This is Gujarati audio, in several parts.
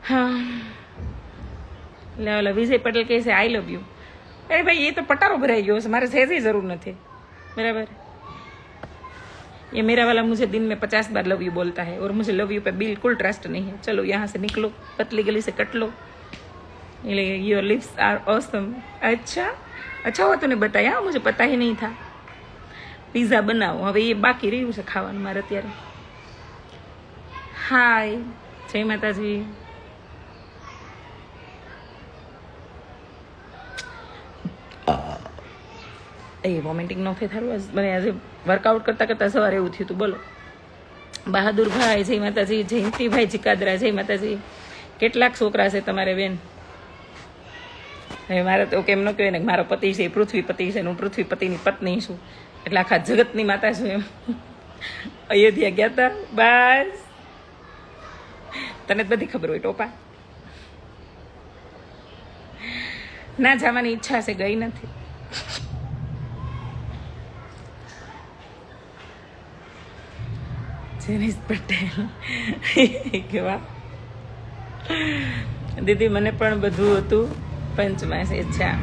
हाँ એટલે વિજય પટેલ કહે છે आई लव यू। अरे भाई ये तो पटारो भराई गयो है, मारे सहज ही जरूर नहीं। बराबर। ये मेरा वाला मुझे दिन में 50 बार लव यू बोलता है और मुझे लव यू पे बिल्कुल ट्रस्ट नहीं है। चलो यहाँ से निकलो, पतली गली से कट लो। Your lips are awesome. अच्छा अच्छा हुआ तूने बताया, मुझे पता ही नहीं था। पिज्जा बनाओ, હવે એ બાકી રહ્યું છે ખાવાનું મારે અત્યારે। હાય, જય માતાજી। એ વોમિટિંગ ન થાય થારું, મને આજે વર્કઆઉટ કરતા કરતા સવારે એવું થયું હતું। બોલો બહાદુરભાઈ, જય માતાજી। જયંતિભાઈ જીકાદરા, જય માતાજી। કેટલાક છોકરા છે તમારે બેન? હવે મારે તો કેમ ન કહેવાય ને, મારો પતિ છે પૃથ્વીપતિ છે, હું પૃથ્વીપતિની પત્ની છું, એટલે આખા જગતની માતા છું એમ। અયોધ્યા ગયા હતા બસ, તને જ બધી ખબર હોય ટોપા। ના જવાની ઈચ્છા છે, ગઈ નથી। જેનિસ પટેલ કેવા દીદી, મને પણ બધું હતું પંચમાસ। અચ્છા,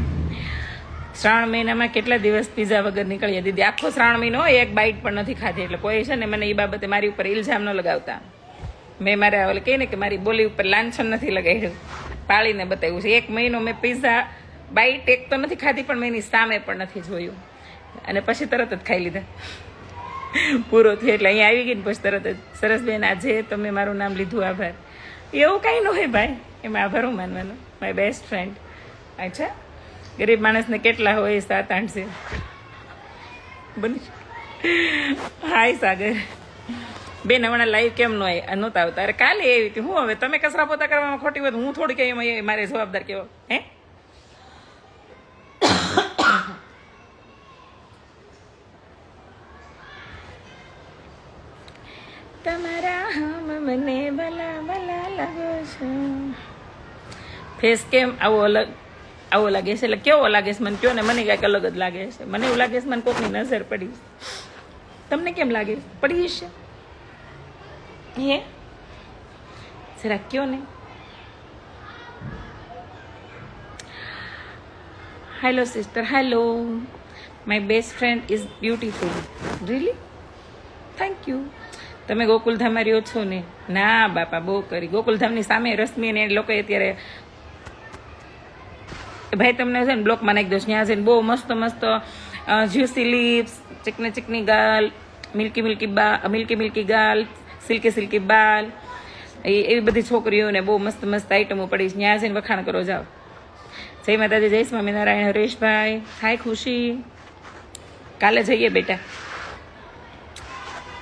શ્રાવણ મહિનામાં કેટલા દિવસ પીઝા વગર નીકળીએ દીદી? આખો શ્રાવણ મહિનો એક બાઈટ પણ નથી ખાધી, એટલે કોઈ છે ને મને એ બાબતે મારી ઉપર ઇલ્ઝામ ન લગાવતા। મેં મારા ઓલે કહે ને કે મારી બોલી ઉપર લાંછન નથી લગાવ્યું, પાળીને બતાવ્યું છે। એક મહિનો મેં પીઝા બાઈટ એક તો નથી ખાધી, પણ મેં એની સામે પણ નથી જોયું, અને પછી તરત જ ખાઈ લીધા। પૂરો થયો એટલે અહીંયા આવી ગઈ ને પછી તરત જ। સરસબેન, આજે તમે મારું નામ લીધું, આભાર। એવું કાંઈ ન હોય ભાઈ, એમાં આભાર હું માનવાનો, માય બેસ્ટ ફ્રેન્ડ। અચ્છા, ગરીબ માણસને કેટલા હોય? 7-8 છે બની। હાય સાગર બેન, હમણાં લાઈવ કેમ નહોતા આવતા? અરે કાલે એવી હતી હું, હવે તમે કચરા પોતા કરવામાં ખોટી હોય હું થોડી કઈ એમાં મારે જવાબદાર કેવો હે? તમારા હમ મને ભલા ભલા લાગો છો। ફેસ કેમ આવો લાગે છે? એટલે કેવો લાગે છે મને કયો ને, મને કાંઈક અલગ જ લાગે છે। મને એવું લાગે છે મને કોકની નજર પડી। તમને કેમ લાગે? પડી છે હે? જરા કયો ને। Hello sister, hello. My best friend is beautiful. Really? Thank you. તમે ગોકુલધામમાં રહ્યો છો ને? ના બાપા, બહુ કરી ગોકુલધામની સામે રશ્મિ ને એ લોકો અત્યારે ભાઈ તમને છે ને બ્લોકમાં નાખી દો। ત્યાં છે ને બહુ મસ્ત મસ્ત જ્યુસી લિપ્સ, ચીકની ચીકની ગાલ, મિલ્કી મિલ્કી ગાલ, સિલ્કી બાલ, એવી બધી છોકરીઓને બહુ મસ્ત મસ્ત આઈટમો પડી છે। ત્યાં જઈને વખાણ કરો, જાઓ। જય માતાજી, જય સ્વામિનારાયણ। હરેશભાઈ, હાય ખુશી। કાલે જઈએ બેટા,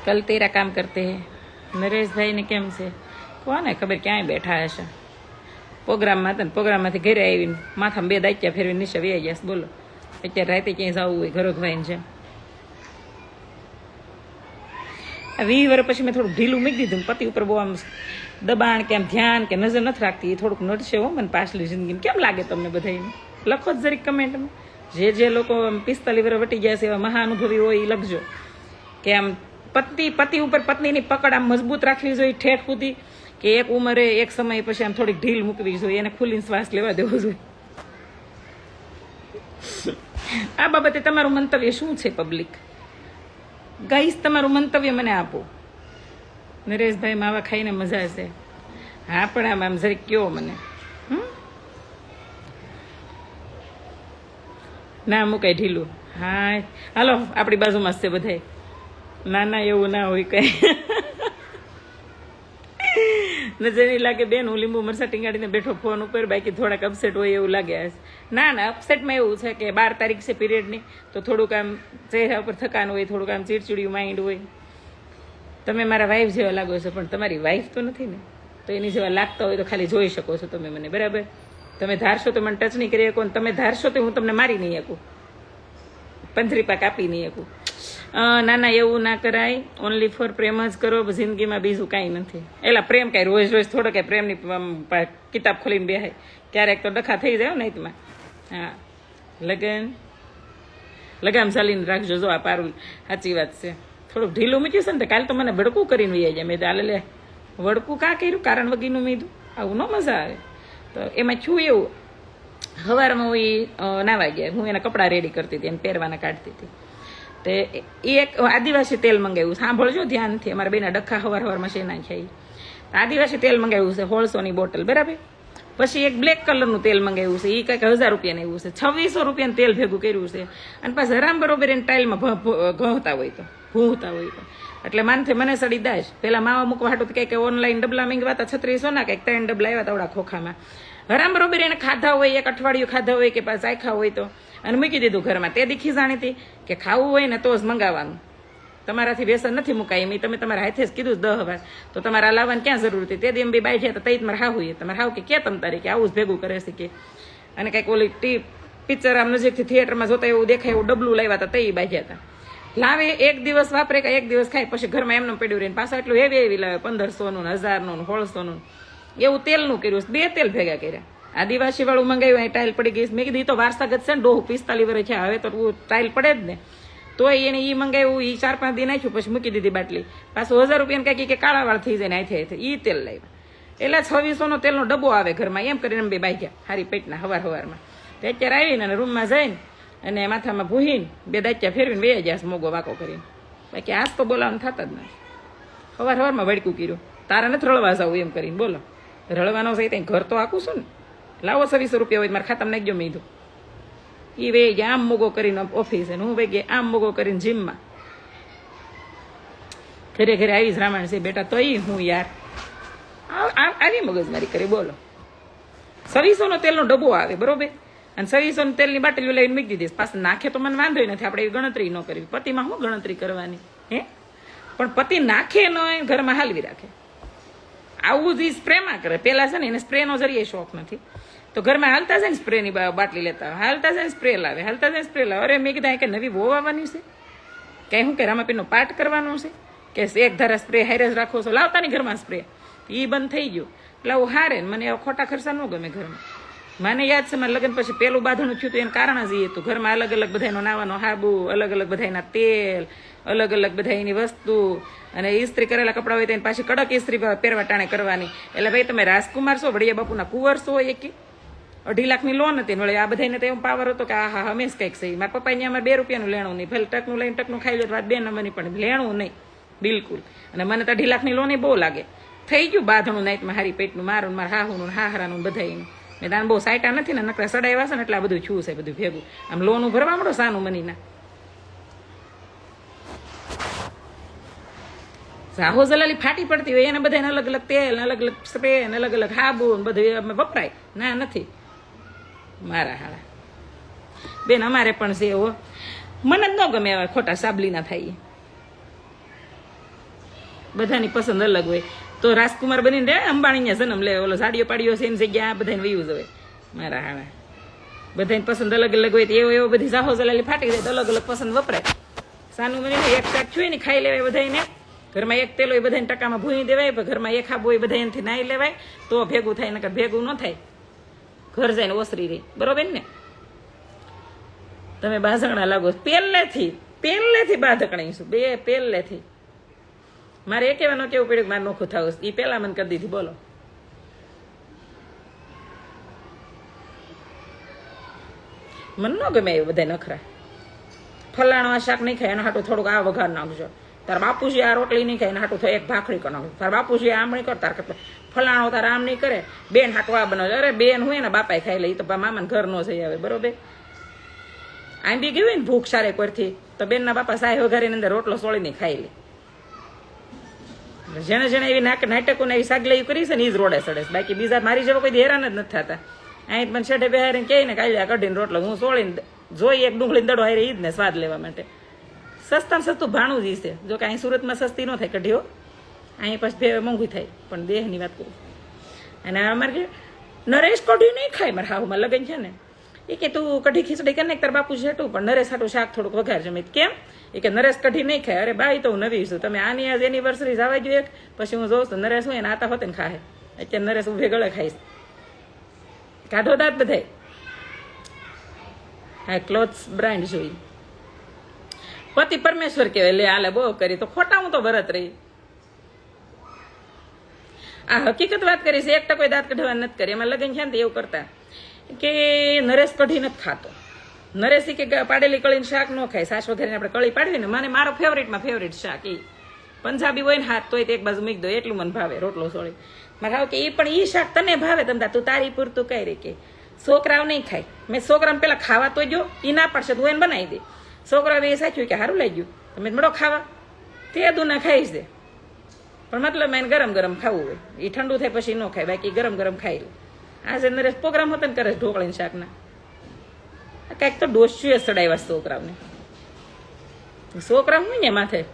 કલ તેરા કામ કરતે હે। નરેશભાઈને કેમ છે? કોને ખબર, ક્યાંય બેઠા હશે પ્રોગ્રામમાં હતા ને, પ્રોગ્રામમાંથી ઘરે આવીને માથામાં 2 દાંતિયા ફેરવીને નીચે વહી ગયા। બોલો અત્યારે રાતે ક્યાંય જવું હોય ઘરોઘવાઈને છે। 20 વર્ષ પછી મેં થોડુંક ઢીલું મૂકી દીધું, પતિ ઉપર બહુ આમ દબાણ કે આમ ધ્યાન કે નજર નથી રાખતી, એ થોડુંક નડશે હો મને પાછલી જિંદગીમાં। કેમ લાગે તમને બધાને? લખો જ જરીક કમેન્ટમાં। જે લોકો 45 વર્ષ વટી ગયા છે એવા મહાનુભવી હોય એ લખજો કે આમ પતિ ઉપર પત્નીની પકડ આમ મજબૂત રાખવી જોઈએ ઠેઠ સુધી, કે એક ઉંમરે એક સમય પછી આમ થોડીક ઢીલ મૂકવી જોઈએ, એને ખુલ્લીને શ્વાસ લેવા દેવો જોઈએ। આ બાબતે તમારું મંતવ્ય શું છે પબ્લિક? ગાઈસ, તમારું મંતવ્ય મને આપો। નરેશભાઈ, માવા ખાઈને મજા છે? હા, પણ આમ જરીક કયો મને। ના મૂકાય ઢીલું? હા હાલો, આપણી બાજુમાં છે બધાય। ના એવું ના હોય કઈ। નજર નહીં લાગે બેન, હું લીંબુ મરચા ટીંગાડીને બેઠો ફોન ઉપર, બાકી થોડાક અપસેટ હોય એવું લાગે। ના અપસેટમાં એવું છે કે 12 તારીખ છે પીરિયડની, તો થોડુંક આમ ચહેરા ઉપર થકાન હોય, થોડુંક આમ ચીડચીડિયું માઇન્ડ હોય। તમે મારા વાઈફ જેવા લાગો છો, પણ તમારી વાઈફ તો નથી ને, તો એની જેવા લાગતા હોય તો ખાલી જોઈ શકો છો તમે મને, બરાબર? તમે ધારશો તો મને ટચ નહીં કરી શકો, તમે ધારશો તો હું તમને મારી નહીં શકું, પંથરી પાક આપી નહીં શકું। ના એવું ના કરાય, ઓનલી ફોર પ્રેમ જ કરો જિંદગીમાં, બીજું કાંઈ નથી। એલા પ્રેમ કાંઈ રોજ થોડો કાંઈ પ્રેમની કિતાબ ખોલીને બેહાય, ક્યારેક તો ડખા થઈ જાય ને તમારે। હા, લગામ ચાલીને રાખજો। જો આ પારુલ સાચી વાત છે, થોડુંક ઢીલું મૂક્યું છે ને, કાલે તો મને ભડકું કરીને વહી જાય। મેં હાલે લે વડકું કાં કર્યું? કારણ વગીનું મીધું આવું ન મજા આવે. તો એમાં છું એવું, સવારમાં હું નાવા ગયા, હું એના કપડાં રેડી કરતી હતી, એને પહેરવાના કાઢતી હતી. તે એ એક આદિવાસી તેલ મંગાવ્યું, સાંભળજો ધ્યાનથી, અમારા બેના ડખા સવારમાં શેના છે. આદિવાસી તેલ મંગાવ્યું છે 150ની બોટલ, બરાબર. પછી એક બ્લેક કલરનું તેલ મંગાવ્યું છે, એ કંઈક 1000 રૂપિયાનું એવું છે. 2600 રૂપિયાનું તેલ ભેગું કર્યું છે. અને પાછા હરામ બરોબર એને ટાઇલમાં ભૂંતા હોય તો એટલે માનથી મને સડી દાશ. પેલા માવા મૂકવા હાટું કંઈક ઓનલાઈન ડબલા મંગવાતા 3600 ના કંઈક 3 ડબલા આવ્યા તવડા ખોખામાં. હરામ બરોબર એને ખાધા હોય, એક અઠવાડિયું ખાધા હોય કે પાછા ચાખ્યા હોય તો, અને મૂકી દીધું ઘરમાં. તે દીખી જાણીતી કે ખાવું હોય ને તો જ મંગાવવાનું, તમારાથી વ્યસન નથી મુકાય. એમ તમે તમારા હાથે જ કીધું 10 વાર, તો તમારે આ લાવવાની ક્યાં જરૂર હતી? તે દી એમ બી બાઈ તો તઈ તમારે હાવ હોય, તમારે હાવ કે તમ તારે કે આવું જ ભેગું કરે છે કે. અને કંઈક ઓલી પિક્ચર આમ નજીકથી થિયેટરમાં જોતા એવું દેખાય એવું ડબલું લાવ્યા હતા, તઈ બાજ્યા હતા. લાવે એક દિવસ વાપરે કે એક દિવસ ખાય, પછી ઘરમાં એમનું પડ્યું રહીને પાછા એટલું એવી લાવે 1500નું 1000નું 1600નું એવું તેલનું કર્યું. 2 તેલ ભેગા કર્યા. આદિવાસી વાળું મંગાવ્યું, ટાઇલ પડી ગઈ. મેં કીધું તો વારસાગત છે ને, ડોહ 45 વર્ષ છે, હવે તો ટાઇલ પડે જ ને. તો એને એ મંગાવ્યું, એ 4-5 દી નાખ્યું, પછી મૂકી દીધી બાટલી. પાછું 1000 રૂપિયાને કાંઈક કે કાળા વાળ થઈ જાય ને આથે એ તેલ લાવ્યા. એટલે 2600નો તેલનો ડબ્બો આવે ઘરમાં, એમ કરીને બે બાગ્યા હારી પેટના સવારમાં. તો અત્યારે આવીને અને રૂમમાં જઈને અને માથામાં ભૂહીને 2 દાંતિયા ફેરવીને બે જાય મોગો વાકો કરીને. બાકી આજ તો બોલાવાનું થતા જ નથી. સવારમાં વળકું કર્યું, તારા નથી રળવા જવું એમ કરીને. બોલો રળવાનો છે ત્યાં ઘર તો આખું છું ને, લાવો 2600 રૂપિયા હોય મારે ખાતામાં નાખજો મેં કીધું. એ વે ગયા આમ મોગો કરીને ઓફિસ, અને હું ભાઈ આમ મોગો કરીને જીમમાં. ઘરે ઘરે આવીશ રામાયણ છે બેટા, તો હું યાર આવી મગજમારી કરી. બોલો 2600નો તેલનો ડબ્બો આવે, બરોબર, અને 2600 તેલની બાટલીઓ લઈને મૂકી દીધી. પાછું નાખે તો મને વાંધો નથી, આપણે એવી ગણતરી ન કરવી. પતિમાં શું ગણતરી કરવાની હે? પણ પતિ નાખે ન ઘરમાં હાલવી રાખે. આવું જ સ્પ્રેમાં કરે. પેલા છે ને એને સ્પ્રેનો જરીએ શોખ નથી, તો ઘરમાં હાલતા છે ને સ્પ્રેની બાટલી લેતા, હાલતા છે ને સ્પ્રે લાવે, હાલતા છે ને સ્પ્રે લાવે. અરે મેં કીધા કે નવી વહુ આવવાની છે કે શું કે રામાપીરનો પાઠ કરવાનો છે કે એક ધારા સ્પ્રે હારે જ રાખો છો, લાવતા ની ઘરમાં સ્પ્રે. એ બંધ થઈ ગયું. એટલે આવું હારે ને મને ખોટા ખર્ચા ન ગમે ઘરમાં. મને યાદ છે મારા લગ્ન પછી પેલું બાંધણું થયું હતું એનું કારણ જ એ હતું. ઘરમાં અલગ અલગ બધાનો નાવાનો હાબુ, અલગ અલગ બધાના તેલ, અલગ અલગ બધા એની વસ્તુ, અને ઇસ્ત્રી કરેલા કપડા હોય તો એને પાછી કડક ઇસ્ત્રી પહેરવા ટાણે કરવાની. એટલે ભાઈ તમે રાજકુમાર છો, વડિયા બાપુના કુંવર છો. એ 2.5 લાખની લોન હતી. વળી આ બધાને તો એમ પાવર હતો કે આ હા હંમેશ કંઈક છે. મારા પપ્પાને અમારે 2 રૂપિયાનું લેણું નહીં, ભલે ટકનું લઈને ટકનું ખાઈ લો તો વાત 2 નંબરની, પણ લેણું નહીં બિલકુલ. અને મને તો 2.5 લાખની લોન બહુ લાગે. થઈ ગયું બાંધણું નાઈટમાં હારી પેટનું મારું, મારા હાહુનું હાહરાનું બધાનું. મેં તાને બહુ સાઈટા નથી ને, નકરા સડાવ્યા છે ને એટલે આ બધું છું છે બધું ભેગું. આમ લોનું ભરવા મળો સાનું મનીના. સાહો જલાલી ફાટી પડતી હોય એને બધાને અલગ અલગ તેલ, અલગ અલગ સ્પ્રે, અલગ અલગ હાબુ બધું વપરાય. ના નથી મારા હાળા બેન, અમારે પણ છે એવો. મને જ ન ગમે એવા ખોટા સાબલી ના થાય. બધાની પસંદ અલગ હોય. તો રાજકુમાર બનીને રે અંબાણીને જન્મ લે, ઓલો સાડીઓ પાડીઓ છે એની જગ્યા બધાને વયું જ હોય. મારા હાળા બધાની પસંદ અલગ અલગ હોય. તો એવો બધી સાહો જલાલી ફાટી જાય તો અલગ અલગ પસંદ વપરાય. સાનું મને એક શાક છું ને ખાઈ લેવાય બધાને. ઘરમાં એક તેલ હોય બધાને ટકામાં ભૂઈ દેવાય, ઘરમાં એક હાબુ હોય બધા એનાથી નાઈ લેવાય તો ભેગું થાય, નકર ભેગું ન થાય. ઘર જાય ને ઓસરી રહી, બરોબર ને? તમે બાઝકણા લાગો પહેલેથી બાધકણીશું બે પહેલેથી. મારે એક એવા ન કેવું પડ્યું મારે નોખું થાવું, એ પેલા મને કરી દીધી. બોલો મને ન ગમે એવું બધા નખરા. ફલાણો આ શાક નહીં ખાય એના હાટું થોડુંક આ વઘાર નાખજો. તાર બાપુજી આ રોટલી નહીં ખાય એના હાટું એક ભાખરી કરી નાખજો. તાર બાપુજી આમ નહીં કર, તાર ફલાણો તાર આમ નહીં કરે, બેન હાટું આ બનાવજો. અરે બેન હોય ને બાપાએ ખાઈ લે, એ તો મામાને ઘર ન જઈ આવે, બરોબર. આમ બી ગયું ને ભૂખ સારે પરથી તો બેનના બાપા સાય વઘારીની અંદર રોટલો સોળીને ખાઈ લે. જેને જેને એવી નાટકોને એવી સાગલાઈ કરી છે ને એ જ રોડે સડે. બાકી બીજા મારી જેવા કોઈ હેરાન જ નથી થતા. અહીં મને છેઠે બેહારીને કહે ને કાઢ્યા કઢીને રોટલો હું સોળીને જોઈ એક ડુંગળી દડો હારે ઈ જ ને સ્વાદ લેવા માટે. સસ્તામાં સસ્તું ભાણું જ છે. જો કે અહીં સુરતમાં સસ્તી ન થાય કઢીઓ, અહીં પછી મોંઘી થાય. પણ દેહની વાત કરું. અને અમારે કે નરેશ કઢી નહીં ખાય, મારે હાવમાં લગન છે ને, એ કે તું કઢી ખીચડી કરી નાખ તાર બાપુ છેટું, પણ નરેશ હાટું શાક થોડુંક વઘાર જમે. કેમ? એ કે નરેશ કઢી નહીં ખાય. અરે બાઈ તો હું નવી છું, તમે આની આજ એનિવર્સરી જવા જોઈએ. પછી હું જોઉં છું નરેશ હોય ને આતા હોતે ને ખાય. અત્યારે નરેશ ઉભે ગળે ખાઈશ. કાઢો દાંત બધાય. હા ક્લોથ્સ બ્રાન્ડ જોઈ. પતિ પરમેશ્વર કહેવાય. લે આલે બહુ કરી તો ખોટા હું તો ભરત રહી. આ હકીકત વાત કરી છે, 1 દાંત કઢવા નથી કરી. એમાં લગ્ન છે ને એવું કરતા કે નરેશ કઢી નથી ખાતો. નરેશ કે પાડેલી કળીનું શાક ન ખાય, સાસ વગેરે આપણે કળી પાડવી ને, મને મારો ફેવરેટ શાક એ પંજાબી હોય ને હાથ તોય એક બાજુ મૂકી દો, એટલું મને ભાવે રોટલો સોળી. મારે હાવ કે એ પણ એ શાક તને ભાવે, તમતા તું તારી પૂરતું કઈ રે કે છોકરાઓ નહીં ખાય. મેં છોકરાને પેલા ખાવા તો જો, એ ના પાડશે તું એને બનાવી દે. છોકરાઓ એ સાચું કે સારું લાગ્યું તમે મળો ખાવા, તે દુના ખાઈશ દે. પણ મતલબ એને ગરમ ગરમ ખાવું હોય, એ ઠંડુ થાય પછી ન ખાય, બાકી ગરમ ગરમ ખાઈ લે. આજે નરેશ પ્રોગ્રામ હતો ને કરે ઢોકળીના શાકના, કાંઈક તો ડોસ્યું સડાવ્યા છોકરાઓને. છોકરા હું ને માથે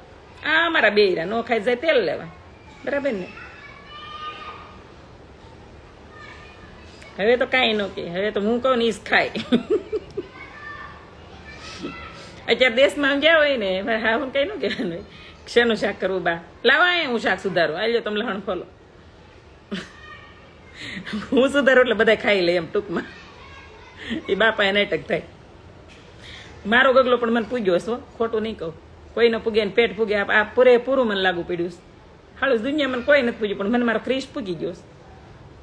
આ મારા બેયરા નો ખાઈ જાય તેલ લેવા, બરાબર ને. હવે તો કાંઈ ન કે, હવે તો હું કહું ને ઈ જ ખાય. અત્યારે દેશમાં ગયા હોય ને હા હું કઈ ન કહેવાનું હોય, શેનું શાક કરવું બા લાવા હું શાક સુધારું, આલ્યો તમે લહણ ખોલો. હું સુધારું એટલે બધા ખાઈ લે એમ ટૂંકમાં. એ બાપા એને અટક થાય. મારો ગગલો પણ મને પૂગ્યો છો, ખોટું નહીં કહું. કોઈને પૂગે ને પેટ પૂગે, આ પૂરેપૂરું મને લાગુ પડ્યું. હાલું દુનિયા મને કોઈ નથી પૂગ્યું, પણ મને મારો ક્રિશ પૂગી ગયો.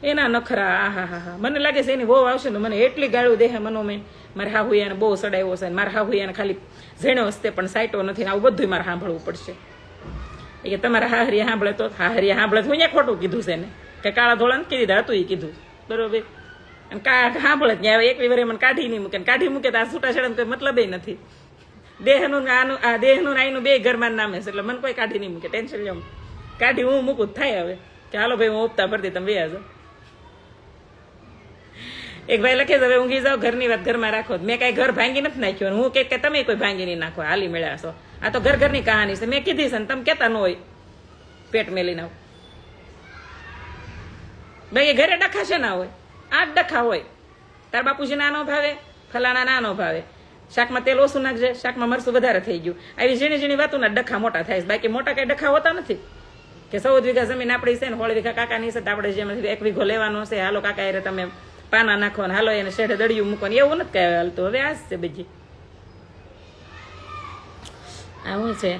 એના નખરા આહા હા હા, મને લાગે છે એની વહુ આવશે ને મને એટલી ગાળું દેહે મનોમેન. મારે હાહુયાને બહુ સડાવ્યો છે, મારે હાહુયાને ખાલી ઝેણ્યો હસ્તે પણ સાઈટો નથી, આવું બધું મારે સાંભળવું પડશે. એ કે તમારા હાહરિયા સાંભળે તો, હાહરિયા સાંભળે તો અહીંયા ખોટું કીધું છે ને, કે કાળા ધોળા ને કીધા હતું એ કીધું બરોબર. અને સાંભળે ત્યાં એકવી વાર મને કાઢી નહીં મૂકે, કાઢી મૂકે તો આ છૂટાછેડા કોઈ મતલબ નથી. દેહનું આનું આ દેહનું આઈનું બે ઘરમાં નામે છે, એટલે મને કોઈ કાઢી નહીં મૂકે, ટેન્શન લ્યો. કાઢી હું મૂકું થાય હવે કે હાલો ભાઈ હું ઓપતા ભરતી તમે વ્યાજો. એક ભાઈ લખે છે હવે ઊંઘી જાઓ, ઘરની વાત ઘરમાં રાખો. મેં કઈ ઘર ભાંગી નથી નાખ્યું, હું કે તમે કોઈ ભાંગી નહીં નાખો, હાલી મળ્યા છો. આ તો ઘરની કહાની છે, મેં કીધી છે ને તમે કેતા ન હોય પેટ મેલી ના ભાઈ. ઘરે ડખા છે ના હોય, 8 ડખા હોય. તાર બાપુજી નાનો ભાવે, ફલાણા નાનો ભાવે, શાકમાં તેલ ઓછું નાખજે, શાકમાં મરસું વધારે થઈ ગયું. આવી ઝીણી ઝીણી વાતોના ડખા મોટા થાય છે, બાકી મોટા કઈ ડખા હોતા નથી. કે 14 વીઘા જમીન આપણી છે ને 16 વીઘા કાકાની છે, આપણે જેમ 1 વીઘો લેવાનો છે, હાલો કાકા એ તમે પાના નાખો ને હાલો એને શેઠે દળિયું મૂકો ને એવું નથી કઈ હાલતું. હવે આ છે બીજી આ શું છે,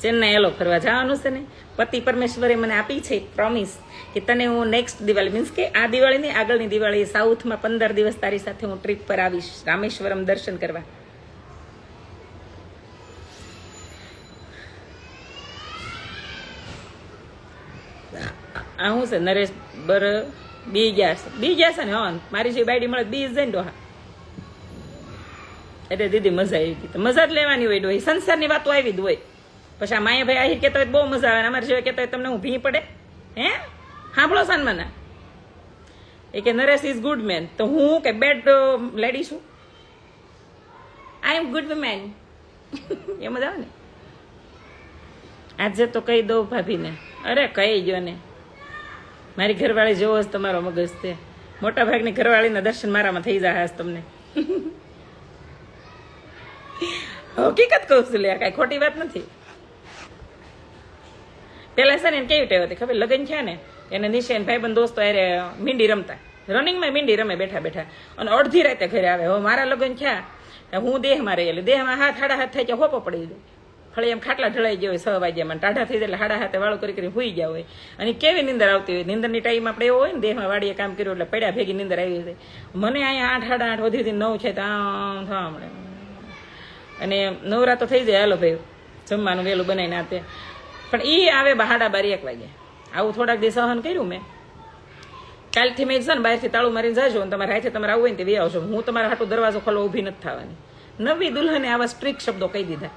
ચેન્નાઈ એલો ફરવા જવાનું છે ને. પતિ પરમેશ્વરે મને આપી છે પ્રોમિસ કે તને હું નેક્સ્ટ દિવાળી મીન્સ કે આ દિવાળીની આગળની દિવાળી સાઉથમાં 15 દિવસ તારી સાથે હું ટ્રીપ પર આવીશ, રામેશ્વરમ દર્શન કરવા. આ શું છે નરેશ બર બી ગયા છે ને. હા મારી જે બાયડી મળે બી જાય ને ડોહા. એટલે દીદી મજા આવી ગઈ, મજા જ લેવાની હોય ડોહી, સંસારની વાતો આવી જ હોય. પછી આ માયાભાઈ આહિર કહેતા હોય બહુ મજા આવે, અમારે જેવા કહેતા હોય તમને હું ભી પડે હે સાંભળો સાનમાના. એ કે નરેશ ઇઝ ગુડ મેન, તો હું કે બેડ લેડી છું, આઈ એમ ગુડ મેન. એ મજા આવે ને. આજે તો કહી દઉં ભાભીને, અરે કહી ગયો ને મારી ઘરવાળી જેવો જ તમારો મગજ છે. મોટા ભાગની ઘરવાળીના દર્શન મારામાં થઈ જાય તમને. હકીકત કહું છું લે, કાંઈ ખોટી વાત નથી. પેલા છે ને એને કેવી ટેવ હતી ખબર, લગ્ન છે ને એને નિશાન ભાઈબંધ દોસ્તો અરે મીંડી રમતા, રનિંગમાં મીંડી રમે બેઠા બેઠા, અને અડધી રાતે ઘરે આવે. હવે મારા લગ્ન થયા હું દેહમાં રહેલી, દેહમાં હાથ હાડા હાથ થાય કે હોપો પડી જાય, ફળી એમ ખાટલા ઢળાઈ ગયા હોય 6 વાગ્યામાં, ટાઢા થઈ જાય એટલે હાડા હાથે વાળું કરી હુઈ ગયા હોય. અને કેવી નીંદર આવતી હોય, નીંદરની ટાઈમ આપણે એવો હોય ને દેહમાં વાડીએ કામ કર્યું એટલે પડ્યા ભેગી નીંદર આવી જાય. મને અહીંયા 8 સાડા 8 વધી 9 છે તો આમ થવા મળે. અને નવરા તો થઈ જાય, હાલો ભાઈ જમવાનું વહેલું બનાવીને આપે, પણ એ આવે 12:30 1 વાગે. આવું થોડાક દિવસ સહન કર્યું મેં. કાલથી મેં છે ને બહારથી તાળું મારીને જાજો ને તમારે હાથે તમારે આવવું હોય ને તે વે આવશો, હું તમારા હાટું દરવાજો ખોલો ઊભી નથી થવાની. નવી દુલ્હને આવા સ્ટ્રીક શબ્દો કહી દીધા.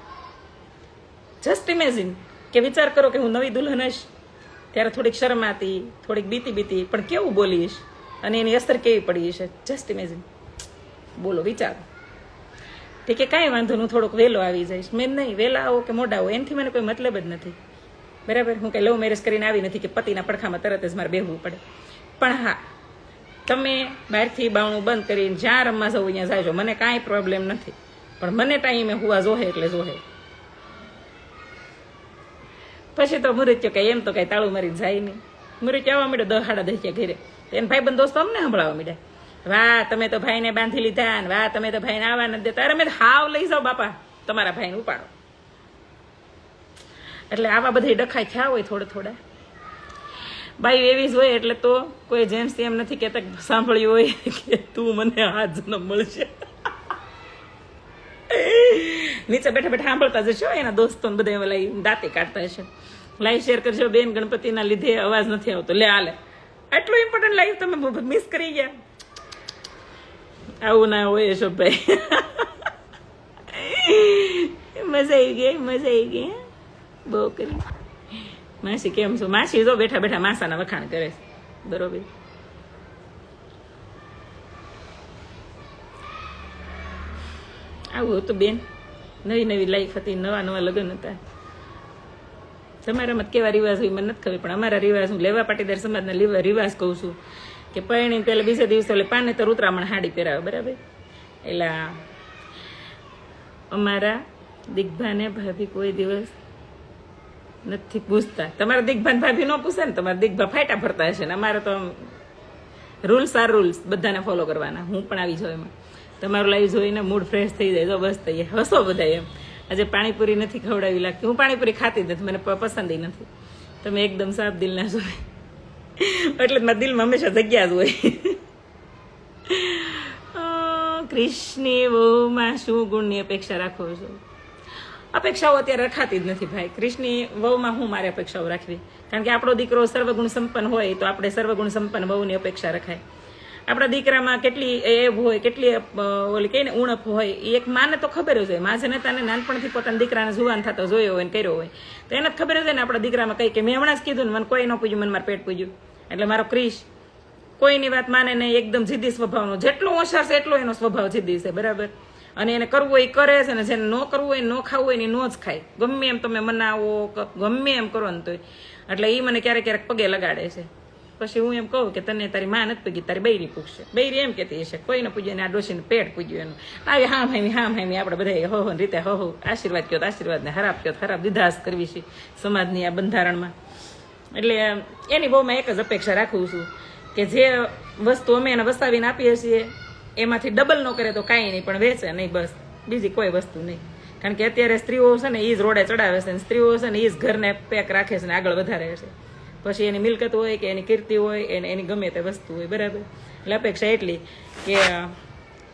જસ્ટ ઇમેજિન કે વિચાર કરો કે હું નવી દુલ્હન હશ ત્યારે થોડીક શરમાતી, થોડીક બીતી, પણ કેવું બોલીશ અને એની અસર કેવી પડી હશે. જસ્ટ ઇમેજિન, બોલો વિચારો. ઠીક છે કાંઈ વાંધો નહીં, થોડોક વહેલો આવી જઈશ. મેં નહીં વહેલા આવો કે મોડા આવો એનાથી મને કોઈ મતલબ જ નથી, બરાબર. હું કંઈ લવ મેરેજ કરીને આવી નથી કે પતિના પડખામાં તરત જ મારે બેહવું પડે. પણ હા તમે બહારથી બાવણું બંધ કરીને જ્યાં રમવા જવું ત્યાં જાજો, મને કાંઈ પ્રોબ્લેમ નથી, પણ મને ટાઈમે હુવા જોહે એટલે જોહે. પછી તો મૃત્યુ કઈ એમ તો કઈ તાળું મારી જાય નહીં. મૃત્યુ આવવા માંડ્યો 10 સાડા 10 ઘરે, એને ભાઈબંધ દોસ્તો અમને સંભળાવવા માંડ્યા, વાહ તમે તો ભાઈને બાંધી લીધા, વાહ તમે તો ભાઈને આવવા નથી દેતા. અરે મેં હાવ લઈ જાઓ બાપા તમારા ભાઈને ઉપાડો. એટલે આવા બધા ડખાઈ થયા હોય થોડા. બાઈ એવી જ હોય એટલે તો કોઈ જેન્ટ્સ એમ નથી કહેતા સાંભળ્યું હોય કે તું મને આ જન્મ મળશે. નીચે બેઠા બેઠા સાંભળતા જશો એના દોસ્તો બધા એવા દાંતે કાઢતા હશે. લાઈવ શેર કરજો બેન, ગણપતિના લીધે અવાજ નથી આવતો. લે હાલે આટલું ઇમ્પોર્ટન્ટ લાઈવ તમે મિસ કરી ગયા. આવું ના હોય યશોભાઈ. મજા આવી ગઈ, મજા આવી ગઈ. બહુ કરી. માસી કેમ છો? માસી જો બેઠા બેઠા માસાના વખાણ કરે છે. બરોબર. આવું હતું બેન, નવી નવી લાઈફ હતી, નવા નવા લગ્ન હતા. તમારામાં કેવા રિવાજ હોય મને નથી ખબર, પણ અમારા રિવાજ, હું લેવા પાટીદાર સમાજના રિવાજ કહું છું કે પરણીને પહેલા બીજા દિવસે એટલે પાનેતર ઉતરામણ હાડી પહેરાવે. બરાબર. એટલે અમારા દિગ્ભાને ભાભી કોઈ દિવસ નથી પૂછતા. તમારા દિગ્ભાન ભાભી ન પૂછે ને, તમારા દિગ્ભા ફાટા ફરતા હશે ને. અમારે તો રૂલ્સ આર રૂલ્સ, બધાને ફોલો કરવાના. હું પણ આવી જાઉં એમાં. તમારું લાઈવ જોઈને મૂડ ફ્રેશ થઈ જાય. જો બસ થઈ હસો બધા એમ. આજે પાણીપુરી નથી ખવડાવી લાગતી. હું પાણીપુરી ખાતી જ નથી, મને પસંદ નથી. તમે એકદમ સાફ દિલ ના છો એટલે મારા દિલમાં હંમેશા જગ્યા જ હોય. કૃષ્ણની વહુમાં શું ગુણની અપેક્ષા રાખો છો? અપેક્ષાઓ અત્યારે રખાતી જ નથી ભાઈ. કૃષ્ણની વહુમાં હું મારી અપેક્ષાઓ રાખવી? કારણ કે આપણો દીકરો સર્વગુણ સંપન્ન હોય તો આપણે સર્વગુણ સંપન્ન વહુની અપેક્ષા રખાય. આપણા દીકરામાં કેટલી એબ હોય, કેટલી ઓલી કહીને ઉણપ હોય, એ એક માને તો ખબર જ હોય. મા જનતાને નાનપણથી પોતાના દીકરાને જુવાન થતો જોયો હોય ને કર્યો હોય તો એને જ ખબર જ હોય ને આપણા દીકરામાં કઈ કે મેં હમણાં જ કીધું ને, મને કોઈ ન પૂજ્યું, મને મારું પેટ પૂજ્યું. એટલે મારો ક્રિશ કોઈની વાત માને નહીં, એકદમ જીદ્દી સ્વભાવનો. જેટલો હોશિયાર છે એટલો એનો સ્વભાવ જીદ્દી છે. બરાબર. અને એને કરવું હોય એ કરે છે ને જેને ન કરવું હોય, ન ખાવું હોય ને ન જ ખાય. ગમે એમ તમે મનાવો, ગમે એમ કરો ને તોય. એટલે એ મને ક્યારેક ક્યારેક પગે લગાડે છે. પછી હું એમ કહું કે તને તારી માં નથી પૂગી, તારી બૈરી પૂગશે. બૈરી એમ કહેતી હશે કોઈને પૂજ્યું ને આ ડોશીને પેટ પૂજ્યું એનું. આવી હામ હામી આપણે બધા હો રીતે હો આશીર્વાદ કહો આશીર્વાદ ને હરાબ કહો હરાબ દીધાસ કરવી છે સમાજની આ બંધારણમાં. એટલે એની બહુમાં એક જ અપેક્ષા રાખું છું કે જે વસ્તુ અમે એને વસાવીને આપીએ છીએ એમાંથી ડબલ ન કરે તો કાંઈ નહીં, પણ વેચે નહીં, બસ બીજી કોઈ વસ્તુ નહીં. કારણ કે અત્યારે સ્ત્રીઓ છે ને એ જ રોડે ચડાવે છે, સ્ત્રીઓ છે ને એ જ ઘરને પેક રાખે છે ને આગળ વધારે છે. પછી એની મિલકત હોય કે એની કીર્તિ હોય, એની ગમે તે વસ્તુ હોય. બરાબર. એટલે અપેક્ષા એટલી કે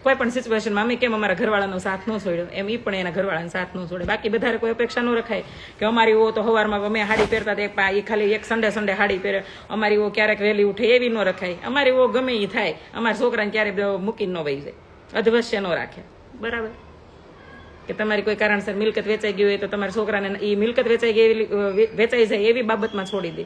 કોઈ પણ સિચ્યુએશનમાં અમે કેમ અમારા ઘરવાળાનો સાથ ન છોડ્યો એમ એ પણ એના ઘરવાળાનો સાથ ન છોડે. બાકી વધારે કોઈ અપેક્ષા ન રખાય કે અમારી ઓ તો સવારમાં અમે હાડી પહેરતા હતા, એ ખાલી એક સન્ડે હાડી પહેરે, અમારી ઓ ક્યારેક વહેલી ઉઠે, એવી ન રખાય. અમારી ઓ ગમે એ થાય, અમારા છોકરાને ક્યારેય મૂકીને ન વહી જાય, અધવશ્ય ન રાખે. બરાબર. કે તમારી કોઈ કારણસર મિલકત વેચાઈ ગઈ હોય તો તમારા છોકરાને એ મિલકત વેચાઈ જાય એવી બાબતમાં છોડી દે.